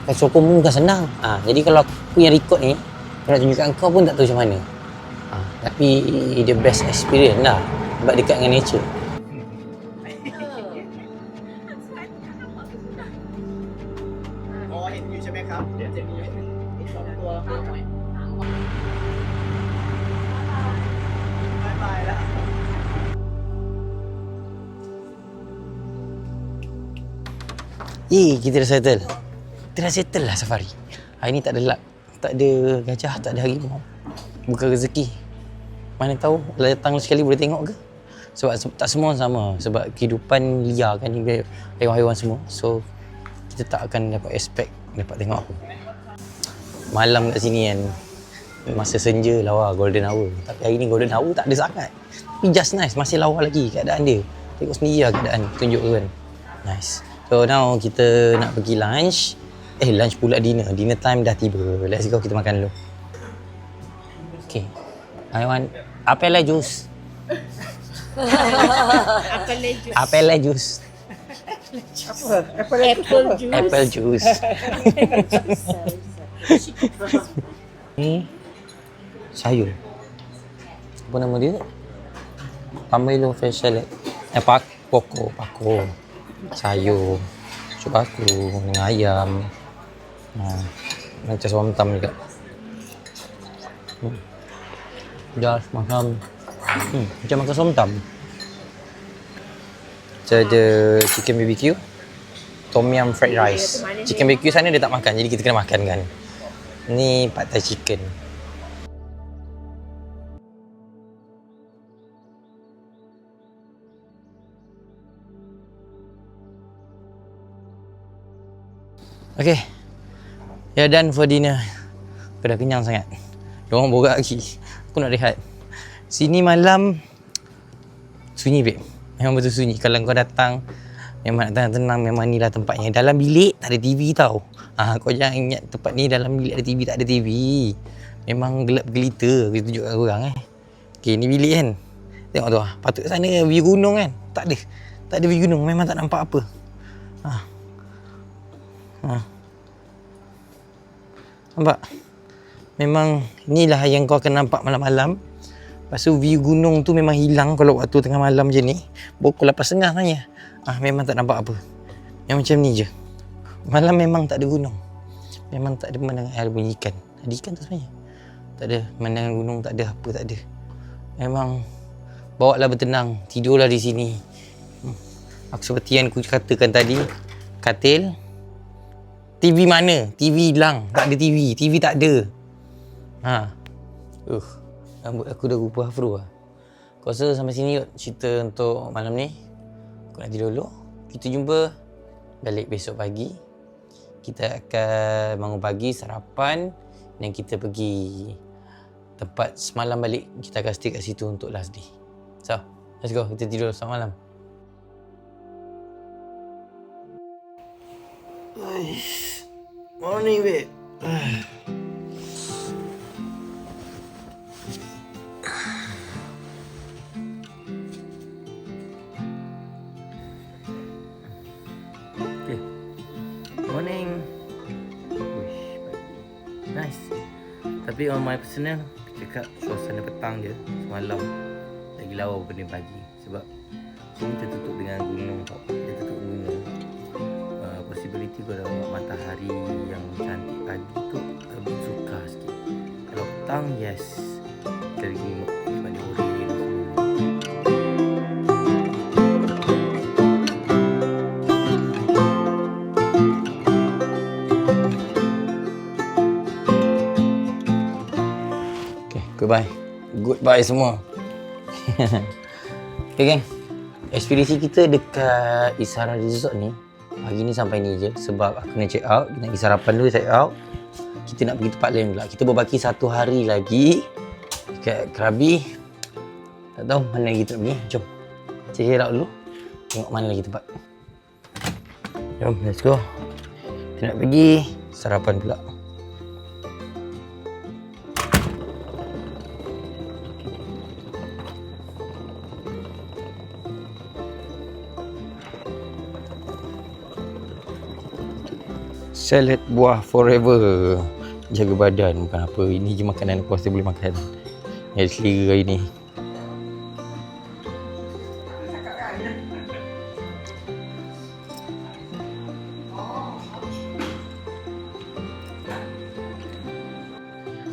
pakai teropong pun bukan senang. Jadi kalau aku yang record ni, aku nak tunjukkan kau pun tak tahu macam mana. Tapi the best experience lah sebab dekat dengan nature. Oh, เห็นอยู่ใช่ไหมครับ เดี๋ยวจะมีอีก2 ตัวบายบายแล้ว Kita dah settle. Kita dah settle lah safari. Hari ni tak ada lak, tak ada gajah, tak ada harimau. Bukan rezeki. Mana tahu datang sekali boleh tengok ke? Sebab tak semua sama. Sebab kehidupan liar kan ni, haiwan-haiwan semua. So kita tak akan dapat expect dapat tengok apa. Malam kat sini kan, masa senja lawa golden hour. Tapi hari ni golden hour tak ada sangat. Tapi just nice, masih lawa lagi keadaan dia. Tengok sendiri lah keadaan, tunjuk kan. Nice. So now kita nak pergi lunch. Lunch pula dinner. Dinner time dah tiba. Let's go, kita makan dulu. Okay. I want apple juice. Apple juice. Apple juice. Ni sayur. Apa nama dia? Pomelo fresh salad. Pako. Sayur. Sup aku dengan ayam. Macam somtam juga. Just makan. Macam makan somtam. Macam ada chicken BBQ. Tom yum fried rice. Chicken BBQ sana dia tak makan, jadi kita kena makan kan. Ni pad thai chicken. Okay. Ya, done for dinner. Aku dah kenyang sangat. Diorang borak lagi. Aku nak rehat. Sini malam sunyi babe. Memang betul sunyi. Kalau kau datang memang nak tenang, memang ni lah tempatnya. Dalam bilik tak ada TV tau. Kau jangan ingat tempat ni dalam bilik ada TV, tak ada TV. Memang gelap gelita. Aku tunjuk kat korang Okay, ni bilik kan. Tengok tu patut sana view gunung kan. Tak ada. Tak ada view gunung. Memang tak nampak apa. Nampak? Memang inilah yang kau akan nampak malam-malam. Lepas tu view gunung tu memang hilang kalau waktu tengah malam macam ni. Pukul 8.30 sebenarnya. Memang tak nampak apa. Yang macam ni je. Malam memang tak ada gunung. Memang tak ada pemandangan air bunyi ikan. Ada ikan tu sebenarnya. Tak ada pemandangan gunung, tak ada apa, tak ada. Memang bawa lah bertenang. Tidurlah di sini. Aku seperti yang aku katakan tadi. Katil. TV mana? TV hilang. Tak ada TV. TV tak ada. Rambut aku dah rupa afro lah. Aku rasa sampai sini yuk cerita untuk malam ni. Aku nak tidur dulu. Kita jumpa balik besok pagi. Kita akan bangun pagi, sarapan. Dan kita pergi tempat semalam balik. Kita akan stay kat situ untuk last day. So, let's go. Kita tidur selamat malam. Morning, babe. Morning. Nice. Tapi on my personal, cakap suasana petang je. Semalam lagi lawa berbanding pagi. Sebab sini tertutup dengan gunung tau. Dia tutup gunung. Possibility kalau tengok matahari yang cantik pagi tu lebih suka sikit. Kalau petang, yes, kita pergi tempat dia oren semua. Okay, goodbye semua. Okay geng, ekspedisi kita dekat Isara Resort ni pagi ni sampai ni je sebab aku nak check out. Kita nak pergi sarapan dulu, check out. Kita nak pergi tempat lain pula. Kita berbaki 1 hari lagi dekat Krabi. Tak tahu mana lagi kita nak pergi. Jom check it out dulu. Tengok mana lagi tempat. Jom, let's go. Kita nak pergi sarapan pula. Salad buah forever. Jaga badan bukan apa. Ini je makanan aku rasa boleh makan. Yang selera hari ni.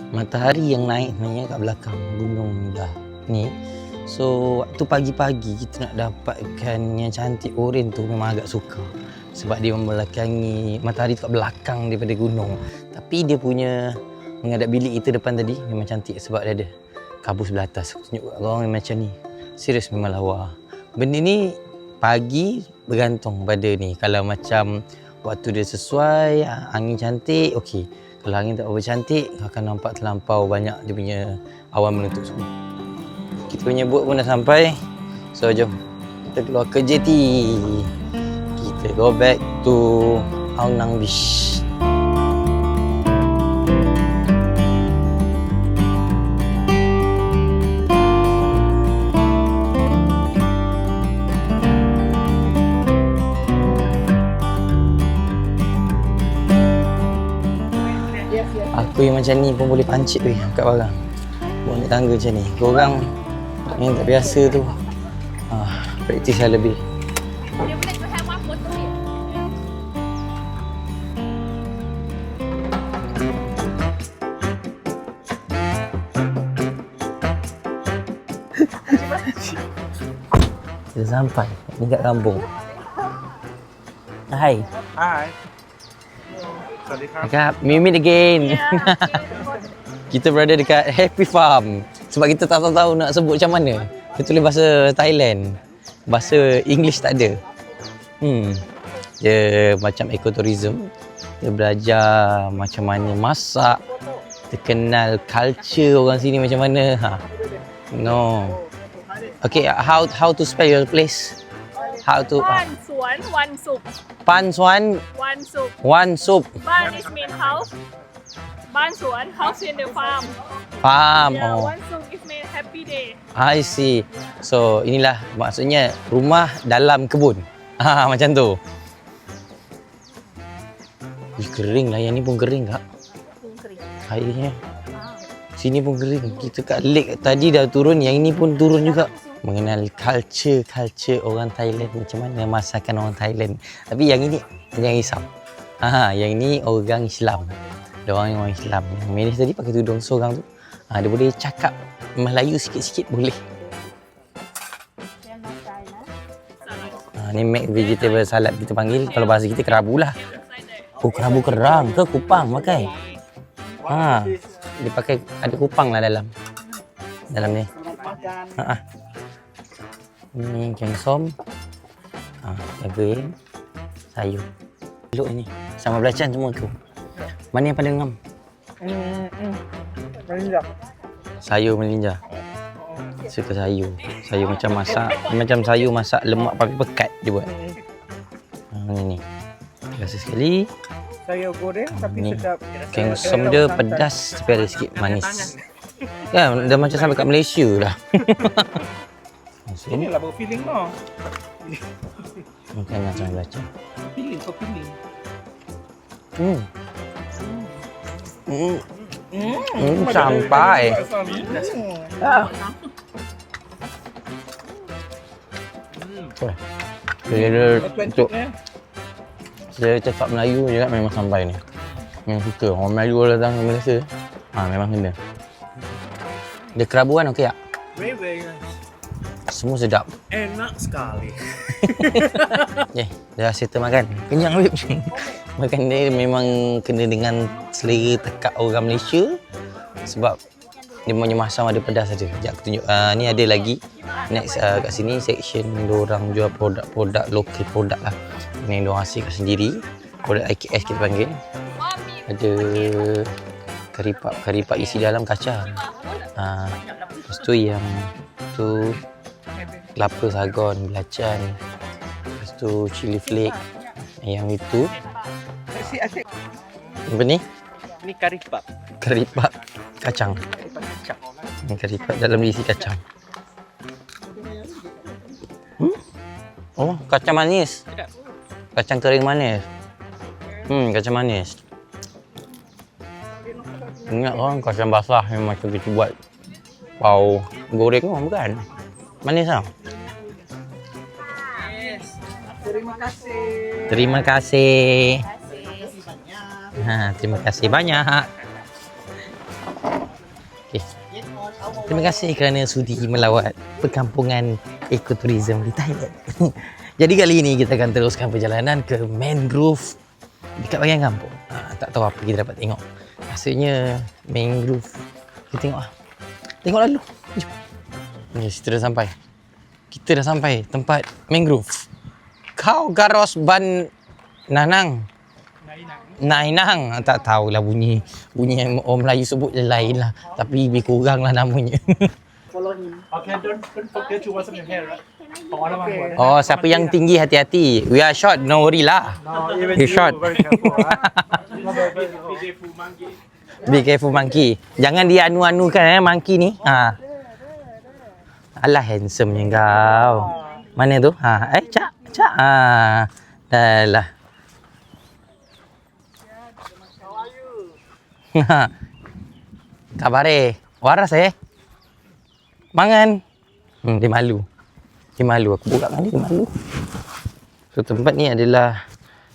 Matahari yang naik sebenarnya kat belakang gunung dah ni. So waktu pagi-pagi kita nak dapatkan yang cantik oren tu memang agak sukar. Sebab dia membelakangi matahari tu kat belakang daripada gunung. Tapi dia punya menghadap bilik kita depan tadi memang cantik sebab dia ada kabut sebelah atas. Aku tunjuk kat korang macam ni. Serius memang lawa. Benda ni pagi bergantung pada ni. Kalau macam waktu dia sesuai, angin cantik, okey. Kalau angin tak berapa cantik, akan nampak terlampau banyak dia punya awan menutup semua. Kita punya boat pun dah sampai. So jom kita keluar ke JT. Kita go back to Ao Nang Beach. Aku yang macam ni pun boleh pancit weh angkat barang. Buat naik tangga macam ni. Korang yang tak biasa tu Praktis lah lebih. You would like to have one photo here. Dah sampai dekat kampung. Hai. Hi. Sawadee Kak, we meet again. Kita berada dekat Happy Farm. Sebab kita tak tahu nak sebut macam mana. Kita tulis bahasa Thailand. Bahasa English tak ada. Dia macam ekotourism. Dia belajar macam mana masak. Kita kenal culture orang sini macam mana. No. Okay, how to spell your place? How to... One suan, one soup. Pan Swan, One soup. one soup. Ban is mean house. Ban suan, house in the farm. Farm. Yeah, Oh. one soup is mean happy day. I see. So, inilah maksudnya rumah dalam kebun. Macam tu. Ih, kering lah. Yang ni pun kering, Kak. Airnya. Sini pun kering. Kita kat lake tadi dah turun. Yang ini pun turun juga. Mengenal culture orang Thailand. Macam mana masakan orang Thailand. Tapi yang ini, jangan risau. Yang ini orang Islam. Diorang orang Islam. Yang Melis tadi pakai tudung seorang tu. Dia boleh cakap Melayu sikit-sikit boleh. Ni make vegetable salad kita panggil. Kalau bahasa kita kerabu lah. Oh, kerabu kerang ke kupang pakai? Dia pakai ada kupang lah dalam ni. Ni kengsom. Goreng. Sayur. Elok ni. Sama belacan semua tu. Mana yang paling ngam? Sayur melinja. Suka sayur. Sayur macam masak. Macam sayur masak lemak tapi pekat dia buat. Ni. Rasa sekali. Sayur goreng tapi Ni. sedap. Kengsom dia pedas tapi ada sikit manis. Ya, dah macam sampai kat Malaysia lah. Inilah baru feeling no. Makan macam belacan. Feeling kau feeling. Sampai. Dia cakap Melayu je kan memang sampai ni. Memang suka. Orang Melayu datang ke Malaysia. Memang kena. Dia kerabu kan okey tak? Very very nice. Semua sedap. Enak sekali. Dah settle makan. Kenyang babe. Makan dia memang kena dengan selera tekak orang Malaysia. Sebab dia punya masam ada pedas ada. Sekejap aku tunjuk. Ni ada lagi. Next kat sini section diorang jual produk-produk local produk lah. Ini yang diorang hasilkan sendiri. Produk IKS kita panggil. Ada kari pak isi dalam kacang. Lepas tu yang tu kelapa sagon, belacan. Lepas tu chili flake. Yang itu apa ni? Ini kari pak. Kari pak kacang. Ini kari pak dalam diisi kacang. Oh, kacang manis. Kacang kering manis. Kacang manis. Ingat orang kacang basah yang macam kita buat pau goreng orang bukan? Manis tau. Terima kasih. Terima kasih. Terima kasih banyak. Okay. Terima kasih kerana sudi melawat perkampungan ekoturism di Thailand. Jadi kali ini kita akan teruskan perjalanan ke mangrove dekat bahagian kampung. Tak tahu apa kita dapat tengok. Rasanya mangrove. Kita tengok lah. Tengok lalu. Jom. Yes, kita dah sampai. Kita dah sampai tempat mangrove. Kau garos ban nanang. Nainang. Tak tahulah bunyi yang orang Melayu sebut lain lah. Tapi lebih kurang lah namanya. Follow him. Okay, don't forget to wash your hair, right? Oh, siapa yang tinggi hati-hati. We are short, no worry lah. No, even You short. very careful. Be careful, monkey. Be careful monkey. Jangan dia anu-anukan monkey ni. Alah handsome-nya kau. Mana tu? Cak. Dah lah. Kabar waras Mangan. Dia malu. Dia malu, aku buka dengan dia malu. So tempat ni adalah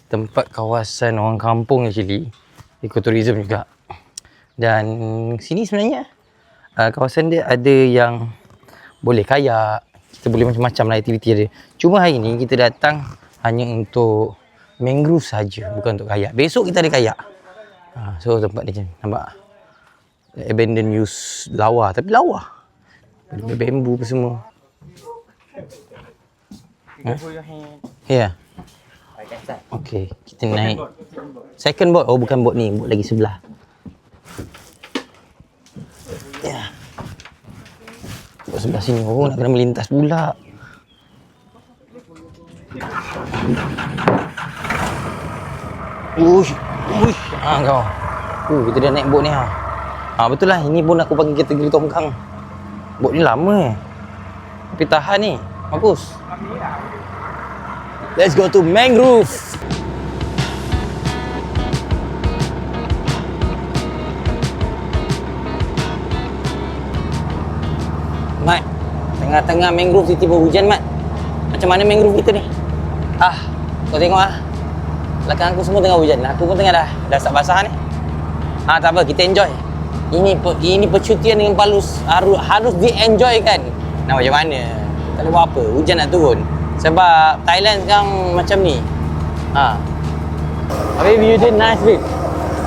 tempat kawasan orang kampung actually. Ekoturism juga. Dan sini sebenarnya kawasan dia ada yang boleh kayak, kita boleh macam-macam lah aktiviti dia. Cuma hari ni kita datang hanya untuk mangrove saja, bukan untuk kayak. Besok kita ada kayak. So tempat ni macam nampak abandoned use lawa, tapi lawa. Bambu apa semua. Ya. Okey, kita naik second boat. Oh bukan boat ni, boat lagi sebelah. Ya. Boat sebelah sini. Oh nak kena melintas pula. Uish, uish. Kau. Kita dah naik boat ni betul lah, ini pun aku panggil kategori tongkang. Boat ni lama tapi tahan ni. Bagus. Let's go to mangrove. Mat, tengah-tengah mangrove tiba-tiba hujan, Mat. Macam mana mangrove kita ni? Kau tengok belakang aku semua tengah hujan. Aku pun tengah dah start basah ni. Tak apa, kita enjoy. Ini percutian dengan Palus harus di-enjoy kan. Nak macam mana? Tak boleh buat apa. Hujan nak turun. Sebab Thailand sekarang macam ni. Babe, you did nice, babe.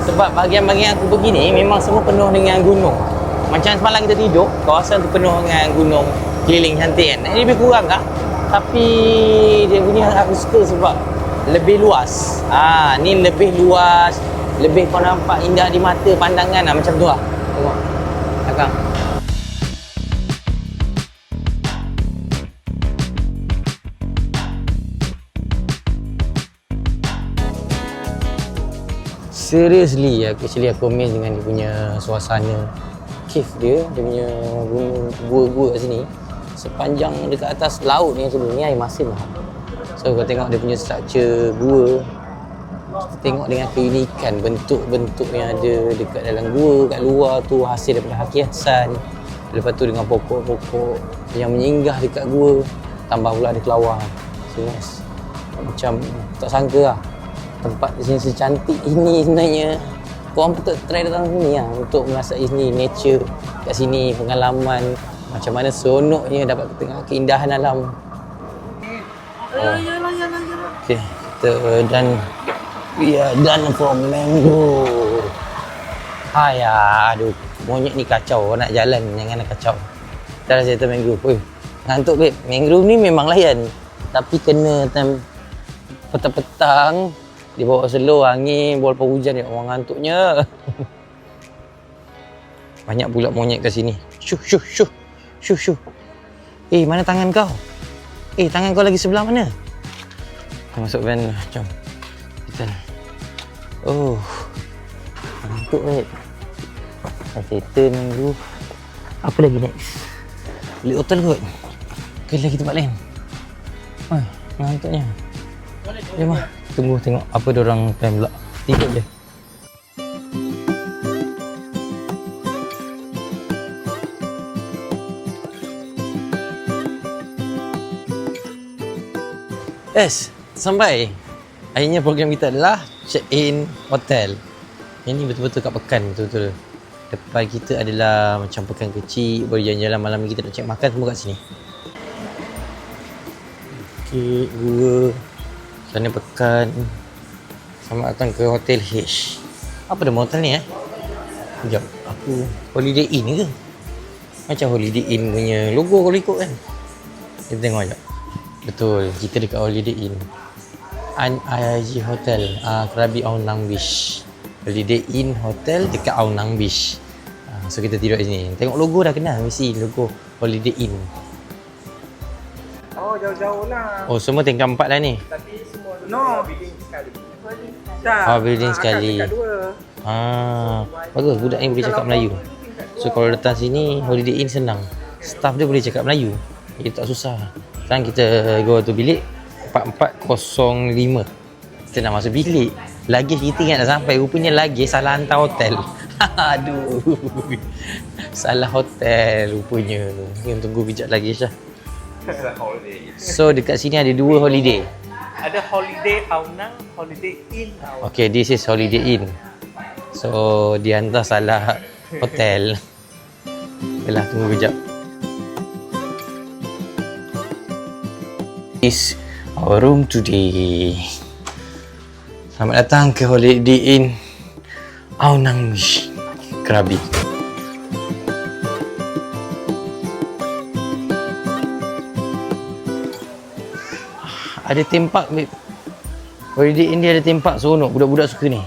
Sebab bahagian-bahagian aku pergi ni memang semua penuh dengan gunung. Macam semalam kita tidur, kawasan tu penuh dengan gunung keliling cantik kan. Ini lebih kurang kah? Tapi dia punya aku suka sebab lebih luas. Ni lebih luas. Lebih kau nampak indah di mata, pandangan macam tu lah. Tengok belakang. Seriously, aku amazed dengan dia punya suasana cave dia punya gua-gua kat sini. Sepanjang dekat atas laut ni sebelum ni air masin lah. So kau tengok dia punya structure gua. Kita tengok dengan keunikan bentuk-bentuk yang ada dekat dalam gua, kat luar tu hasil daripada hiasan. Lepas tu dengan pokok-pokok yang menyinggah dekat gua, tambah pula ada kelawar. Serius. Macam tak sangka lah tempat di sini secantik ini sebenarnya. Korang patut try datang sini lah untuk merasai sini, nature kat sini, pengalaman macam mana seronoknya dapat tengok keindahan alam. Okay, kita we are done from mangrove. Aduh, monyet ni kacau. Nak jalan jangan nak kacau. Kita dah settle mangrove. Ngantuk babe. Mangrove ni memang layan, tapi kena time petang-petang dia bawa slow, angin, walaupun hujan dia orang ngantuknya. Banyak pula monyet kat sini. Syuh. Mana tangan kau? Tangan kau lagi sebelah mana? Kita masuk van. Jom. Kita. Ngantuk babe. Dah settle mangrove. Apa lagi next? Beli hotel kot? Ke lagi tempat lain? Ngantuknya. Jom lah. Tunggu tengok apa diorang plan pula. Tidur je. Yes, sampai. Akhirnya program kita adalah check-in hotel. Ini betul-betul kat pekan, betul-betul. Depan kita adalah macam pekan kecil. Boleh jalan-jalan malam ni, kita nak check makan semua kat sini. Okay, gua sana pekan. Selamat datang ke Hotel H. Apa nama hotel ni Sekejap, aku Holiday Inn ke? Macam Holiday Inn punya logo kalau ikut kan. Kita tengok sekejap. Betul, kita dekat Holiday Inn IIG Hotel, Krabi Aonang Beach. Holiday Inn Hotel dekat Aonang Beach. So kita tidur di sini. Tengok logo dah kenal, mesti logo Holiday Inn. Jauh-jauh lah. Semua tingkat 4 lah ni. Tapi semua building sekali. Tak. Building sekali. Bagus, budak ni boleh cakap Melayu. So kalau datang sini Holiday Inn senang. Staff dia boleh cakap Melayu. Jadi tak susah. Sekarang kita go to bilik 4405. Kita nak masuk bilik. Luggage kita ingat dah sampai. Rupanya luggage salah hantar hotel. Aduh. Salah hotel rupanya. Kita tunggu kejap luggage lah. It's a holiday. So dekat sini ada 2 holiday. Ada holiday Aonang, holiday in Aonang. Okay, this is Holiday Inn. So dia hantar salah hotel. Yalah, tunggu kejap. This is our room today. Selamat datang ke Holiday Inn Aonang Krabi. Ada tempat babe. Holiday Inn dia ada tempat seronok. Budak-budak suka ni.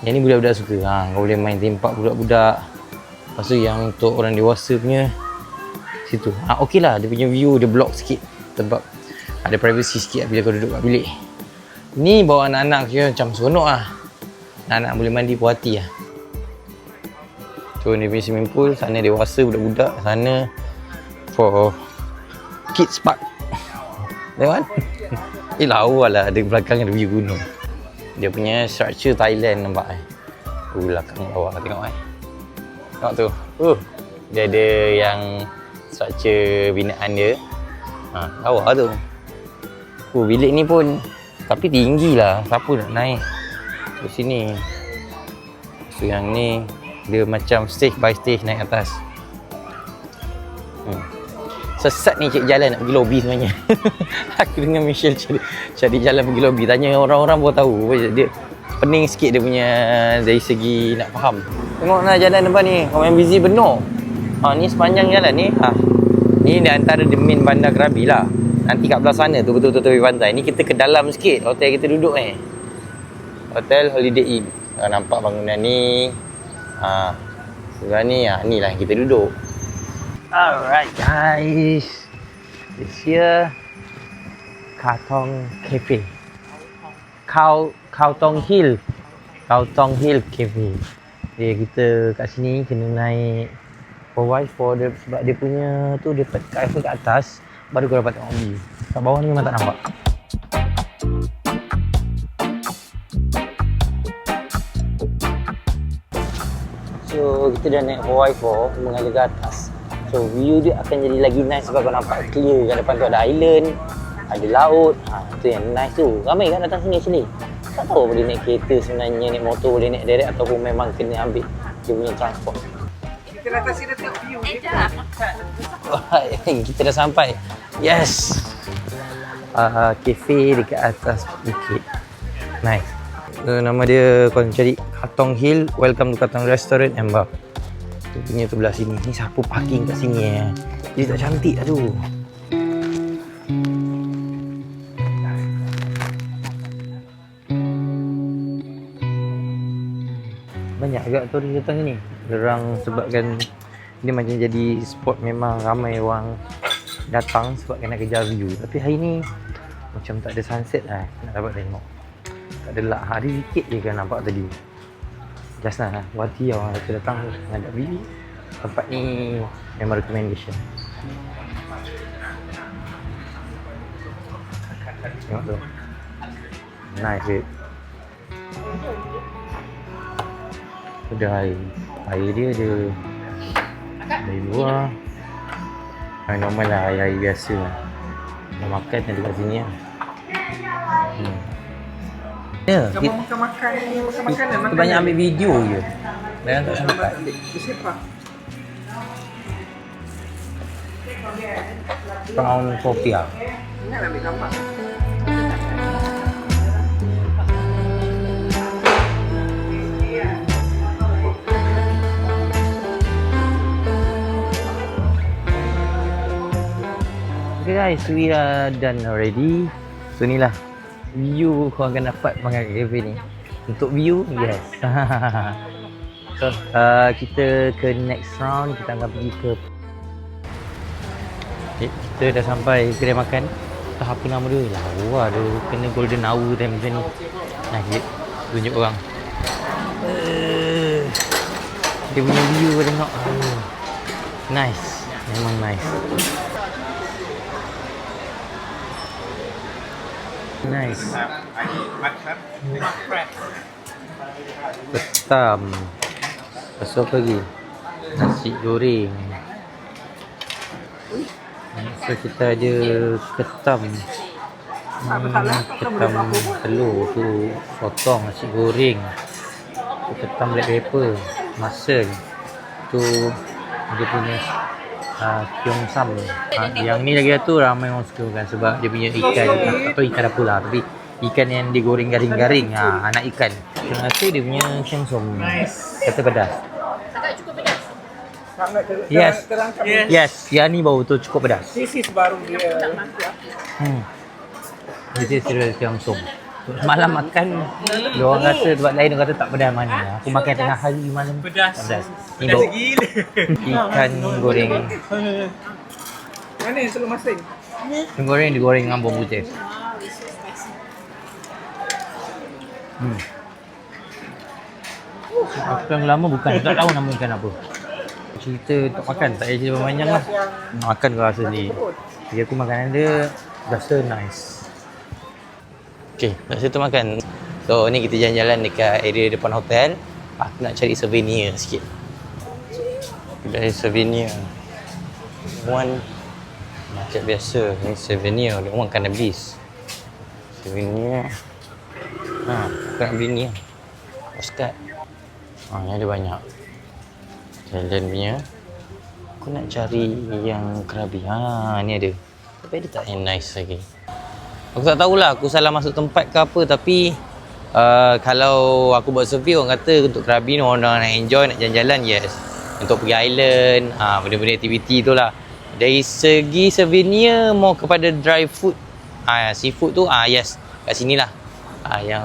Yang ni budak-budak suka. Kau boleh main tempat budak-budak. Lepas tu yang untuk orang dewasa punya situ. Okey lah. Dia punya view dia block sikit. Sebab ada privacy sikit bila kau duduk kat bilik. Ni bawa anak-anak kira macam seronok lah. Anak-anak boleh mandi puas hati lah. So ni punya swimming pool. Sana dewasa budak-budak. Sana for kids park. Tengok kan? Lawa lah. Ada belakang ada view gunung. Dia punya structure Thailand nampak belakang bawah tengok Tengok tu. Dia ada yang structure binaan dia. Bawah tu. Bilik ni pun tapi tinggi lah. Siapa nak naik ke sini? So yang ni dia macam stage by stage naik atas. Sesat ni cik jalan nak pergi lobby sebenarnya. Aku dengan Michelle cari jalan pergi lobby. Tanya orang-orang baru tahu. Dia pening sikit dia punya dari segi nak faham. Tengoklah jalan depan ni. Orang yang busy penuh. Ni sepanjang jalan ni. Ni di antara the main bandar Krabi lah. Nanti kat belah sana tu betul-betul tepi pantai. Ni kita ke dalam sikit. Hotel kita duduk ni. Hotel Holiday Inn. Nampak bangunan ni. Sebelah ni. Ni lah yang kita duduk. Alright guys, this here Katong Cafe. Kautong Hill Cafe. Kita kat sini kena naik 4x4 dia, sebab dia punya tu dia kat atas baru kau dapat tengok view. Kat bawah ni memang tak nampak. So kita dah naik 4x4 mengalir ke atas. So view dia akan jadi lagi nice sebab kau nampak clear. Kat depan tu ada island, ada laut. Tu yang nice tu. Ramai kan datang sini actually. Tak tahu boleh naik kereta sebenarnya, naik motor boleh naik direct ataupun memang kena ambil dia punya transport. Kita datang sini tengok view. Kita dah sampai. Yes. Cafe dekat atas bukit. Nice. Nama dia kau cari Katong Hill. Welcome to Katong Restaurant and Bar. Dia punya tu belah sini. Ni siapa parking kat sini Dia tak cantik lah tu. Banyak agak turis datang sini. Diorang sebabkan dia macam jadi spot memang ramai orang datang sebabkan nak kejar view. Tapi hari ni macam tak ada sunset lah nak dapat tengok. Tak ada lah. Hari sikit je kan nampak tadi. Just lah, wati orang kata datang nak view. Tempat ni memang recommendation. Tengok tu. Nice babe. Ada air. Air dia ada dari luar. Air normal lah, air biasa lah. Nak makan ada kat sini lah. Ya, kita makan banyak ambil video je. Dan tak sempat. Pound Sofia. Ingat ambil gambar. Okay guys, we are done already. So ni lah view kau akan dapat makan kat cafe ni. Untuk view, yes. So kita ke next round. Kita akan pergi ke kita dah sampai kedai makan. Tak apa nama dia. Lawa dia kena golden hour time macam ni. Nah, tunjuk orang. Dia punya view kau tengok. Nice. Memang nice. Nice. Ketam. Lepas tu apa lagi? Nasi goreng. So kita ada ketam. Ketam telur tu, sotong, nasi goreng. Tu ketam black pepper, mussel. Tu dia punya kiong sam. Yang ni lagi tu ramai orang suka kan sebab dia punya ikan, tak tahu ikan apa lah, tapi ikan yang digoreng garing-garing. Anak ikan. Yang rasa dia punya kiong sam. Kata pedas. Yes. Yes, yang ni baru tu cukup pedas. This is baru dia. This is real kiong som. Semalam makan, dia orang kata tempat lain, dia kata tak pedas mana. Aku makan tengah hari malam. Pedas. Ni bau ikan goreng. Mana yang telur masin? Ikan goreng digoreng dengan bawang putih. Aku yang lama bukan, tak tahu nama ikan apa. Cerita tak makan, tak payah cerita panjang lah. Makan kau rasa ni. Jadi aku makanan dia rasa nice. Okay, dah situ makan. So ni kita jalan-jalan dekat area depan hotel. Aku nak cari souvenir sikit. Dari souvenir. One market biasa. Ni souvenir. Dia orang cannabis. Souvenir. Aku nak beli ni lah. Postcard. Ni ada banyak. Jalan punya. Aku nak cari yang kerabi. Ni ada. Tapi ada tak yang nice lagi? Aku tak tahulah aku salah masuk tempat ke apa, tapi kalau aku buat survey orang kata untuk Krabi ni orang nak enjoy, nak jalan-jalan, yes. Untuk pergi island, benda-benda aktiviti tu lah. Dari segi souvenir mau kepada dry food, seafood tu, yes, kat sini lah.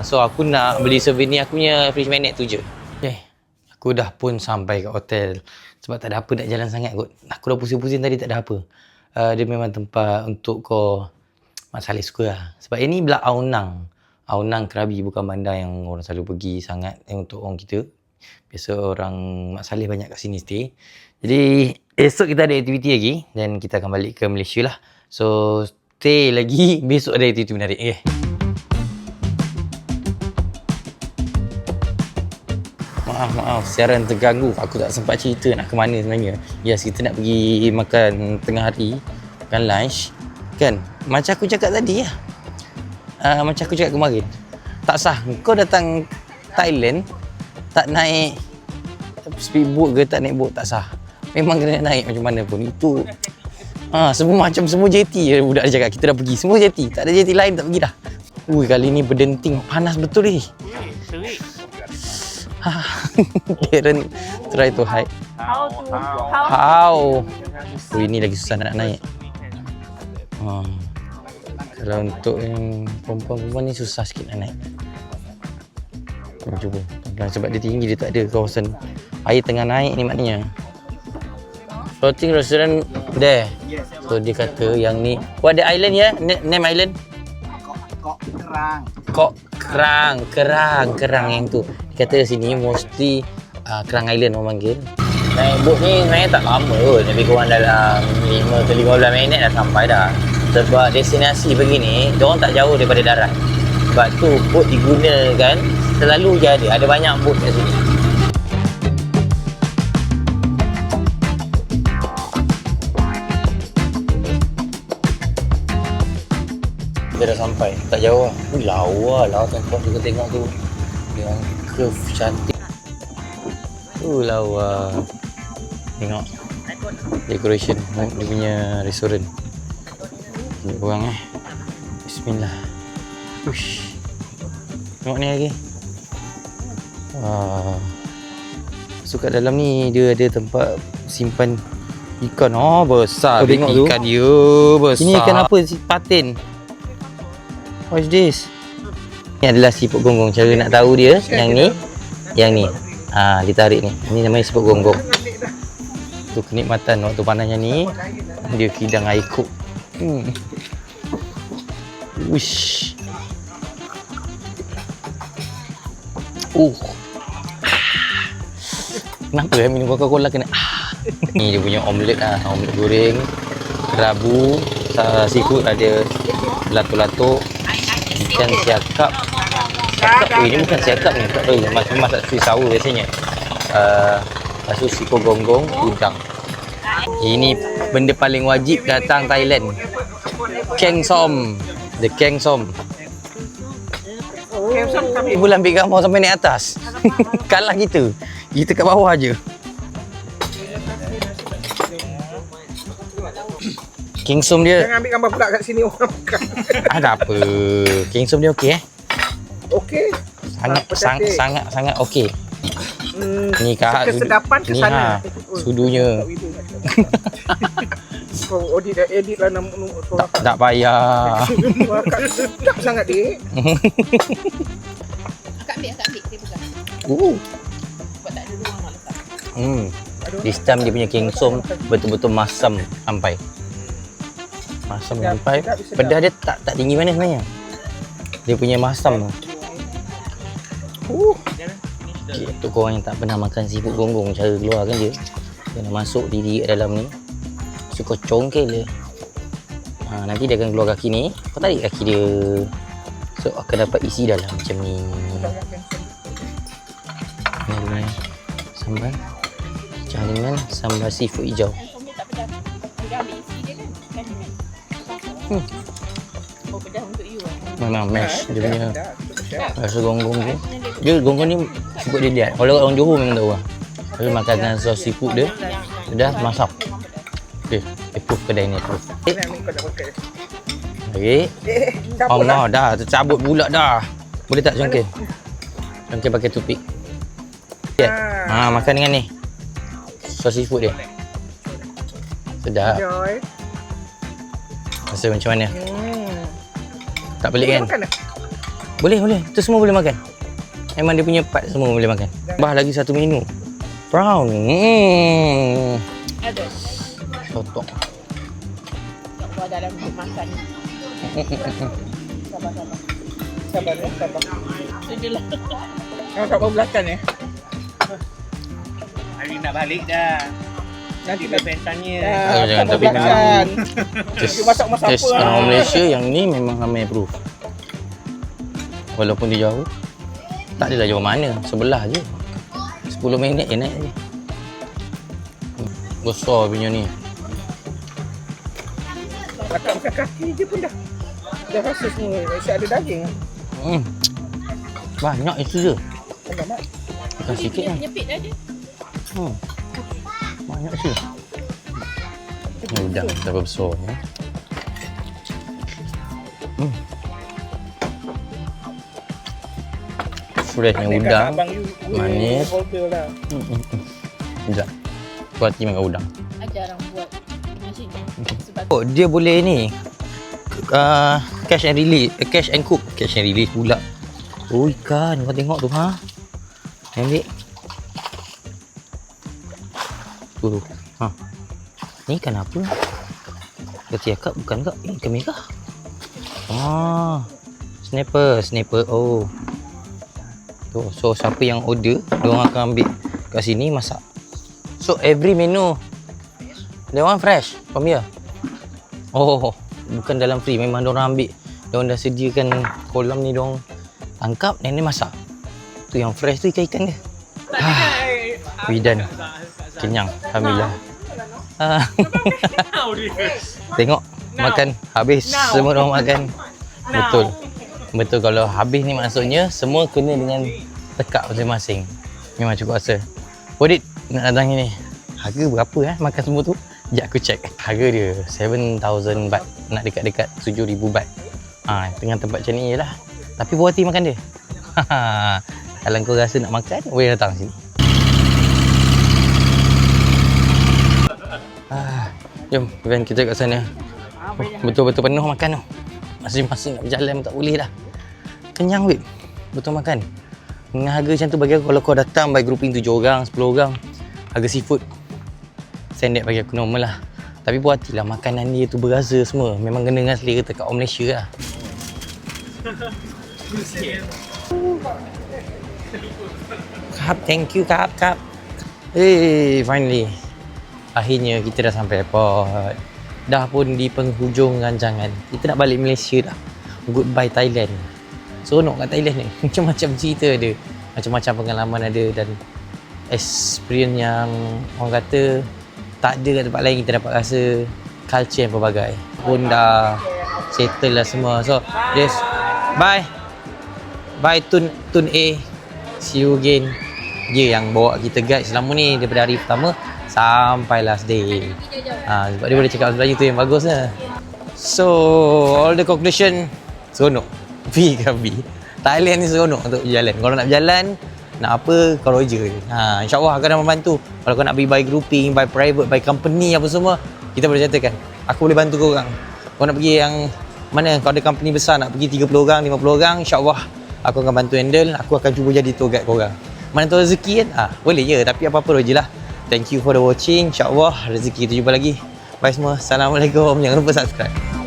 So aku nak beli souvenir aku punya fridge magnet tu je. Okay, aku dah pun sampai kat hotel. Sebab tak ada apa nak jalan sangat kot. Aku dah pusing-pusing tadi tak ada apa. Dia memang tempat untuk kau Mak Saleh suka lah. Sebab ini belah Aonang. Aonang Krabi, bukan bandar yang orang selalu pergi sangat untuk orang kita. Biasa orang Mak Saleh banyak kat sini stay. Jadi esok kita ada aktiviti lagi dan kita akan balik ke Malaysia lah. So stay lagi, besok ada aktiviti menarik. Okay. Maaf, siaran terganggu. Aku tak sempat cerita nak ke mana sebenarnya. Yes, kita nak pergi makan tengah hari, makan lunch. Kan? Macam aku cakap tadi lah. Macam aku cakap kemarin. Tak sah. Kau datang Thailand, tak naik speedboat ke, tak naik boat, tak sah. Memang kena naik macam mana pun. Itu semua macam semua JT je budak dia cakap. Kita dah pergi. Semua JT. Tak ada JT lain tak pergi dah. Kali ni berdenting. Panas betul ni. Karen try to hide. How? Ini lagi susah nak naik. Kalau untuk yang perempuan-perempuan ni susah sikit nak naik. Cuba. Sebab dia tinggi, dia tak ada kawasan air tengah naik ni maknanya. Floating restaurant there. So dia kata yang ni, what the island ya? Name island? Kok Kerang yang tu. Dia kata sini mostly Kerang Island orang panggil. Naik boat ni sebenarnya tak lama kot. Lebih kurang dalam 5 ke 15 minit dah sampai dah. Sebab destinasi begini, diorang tak jauh daripada darat. Sebab tu boat digunakan selalu je ada banyak boat kat sini. Kita dah sampai, tak jauh lah. Lawa lah tempat juga tengok tu. Yang curve cantik. Lawa. Tengok decoration dia punya restoran. Tengok orang Bismillah. Ush. Tengok ni lagi. So kat dalam ni dia ada tempat simpan ikan. Besar. Tengok ikan dia besar. Ini ikan apa? Patin. What's this? Ni adalah siput gonggong. Cara nak tahu dia yang ni. Ditarik ni. Ini namanya siput gonggong. Tu kenikmatan waktu panasnya ni, dia hidang air kok. Wish. Kenapa minum Coca-Cola kena Ni dia punya omelet omelet goreng, kerabu, seafood ada lato-lato, ikan siakap. Ini bukan siakap ni, tak tahu. Macam masak sweet sour biasanya. Lepas tu siput gonggong, udang. Ini benda paling wajib datang Thailand. Keng Som. The Keng Som. Ibu ambil gambar sampai naik atas. Kalah kita. Kita kat bawah je. Keng Som dia. Jangan ambil gambar pula kat sini orang makan. Ada apa? Keng Som dia okey Okey. Sangat okey. Ni kak Kesedapan ke ni sana. sudunya. Kau edit lah nama Tak payah. Kat sedap sangat dik. Akak ambil dia pegang. Sebab tak ada ruang nak letak. This time dia punya Keng Som betul-betul masam sampai. Masam sampai. Pedas dia tak tinggi mana sebenarnya. Dia punya masam tu. Okay, untuk korang yang tak pernah makan seafood gonggong, cara keluarkan dia kena masuk diri kat dalam ni. So kau congkel dia. Nanti dia akan keluar kaki ni. Kau tarik kaki dia. So akan dapat isi dalam macam ni. Ni sambal. Pecah dengan sambal seafood hijau. Sombong tak pedas. Dia ambil isi dia kan? Oh, pedas untuk you Memang mash dia punya rasa gonggong tu. Dia gonggong ni seafood dia diat. Kalau orang Johor memang tahu lah. Tapi makan dengan sos seafood dia dah masak. Okay, approve kedai ni approve. Okay. Allah dah tercabut pula dah. Boleh tak congkel? Congkel pakai tupik. Makan dengan ni. Sos seafood dia. Sedap. Rasa macam mana? Tak pelik kan? Boleh. Itu semua boleh makan. Memang dia punya part semua boleh makan. Tambah lagi satu menu. Prawn. Ada. Sotok. Tak buat dalam makan. Sabar. Sudahlah. Kau kat bawah belakang ya? Hari nak balik dah. Nanti Kita pengen tanya. Jangan tapi Dia masak-masak Just apa orang Malaysia yang ni memang ramai approve. Walaupun dia jauh. Tak adalah jauh mana. Sebelah je. 10 minit je naik je. Besar punya ni. Makan kaki je pun dah rasa semua. Masih ada daging. Banyak itu je. Bukan sikit kan. Nyepit dah dia. Banyak je. Ni udang betapa besar ni. Freshnya udang. Manis. Sekejap. Aku hati makan udang. Ajar orang buat macam ni. Sebab Dia boleh ni. Cash and release. Cash and cook. Cash and release pula. Oh ikan. Kau tengok tu ha. Ambil. Tu. Ni ikan apa? Berarti akak bukan kak? Ikan merah. Snapper. Oh. Tu. So siapa yang order, diorang akan ambil kat sini masak. So every menu they want fresh from here. Oh, bukan dalam free, memang diorang ambil. Diorang dah sediakan kolam ni, diorang tangkap dan dia masak. Tu yang fresh tu ikan-ikan dia. We done. Kenyang, alhamdulillah. Tengok makan habis. Semua orang makan. Betul kalau habis ni maksudnya semua kena dengan tekak masing-masing. Memang cukup rasa. Podit nak datang ni. Harga berapa makan semua tu? Sekejap aku check. Harga dia 7,000 baht. Nak dekat-dekat 7,000 baht. Tengah tempat macam ni je lah. Tapi puas hati makan dia. Kalau kau rasa nak makan, boleh datang sini. Jom, event kita kat sana. Betul-betul penuh makan tu. Masing-masing nak berjalan tak boleh dah. Kenyang weh. Betul makan. Dengan harga macam tu bagi aku, kalau kau datang by grouping 7 orang, 10 orang, harga seafood standard bagi aku normal lah. Tapi puas hati lah makanan dia tu berasa semua. Memang kena dengan selera dekat orang Malaysia lah. Kap, thank you Kap. Hey, finally. Akhirnya kita dah sampai airport. Dah pun di penghujung rancangan. Kita nak balik Malaysia dah. Goodbye Thailand. Seronok kat Thailand ni. Macam-macam cerita ada. Macam-macam pengalaman ada dan experience yang orang kata tak ada kat tempat lain kita dapat rasa culture yang pelbagai. Pun dah settle lah semua. So, just bye. Bye Tun A. See you again. Dia yang bawa kita guide selama ni daripada hari pertama sampai last day. Sebab dia boleh cakap Melayu tu yang bagus lah. So, all the conclusion, seronok. B ke B. Thailand ni seronok untuk berjalan. Kalau nak berjalan, nak apa, kau roger je. InsyaAllah akan membantu. Kalau kau nak pergi by grouping, by private, by company apa semua, kita boleh nyatakan. Aku boleh bantu kau orang. Kau nak pergi yang mana, kau ada company besar, nak pergi 30 orang, 50 orang, insyaAllah aku akan bantu handle. Aku akan cuba jadi tour guide kau orang. Mana tahu rezeki kan? Boleh je, tapi apa-apa roger lah. Thank you for the watching. InsyaAllah rezeki kita jumpa lagi. Bye semua. Assalamualaikum. Jangan lupa subscribe.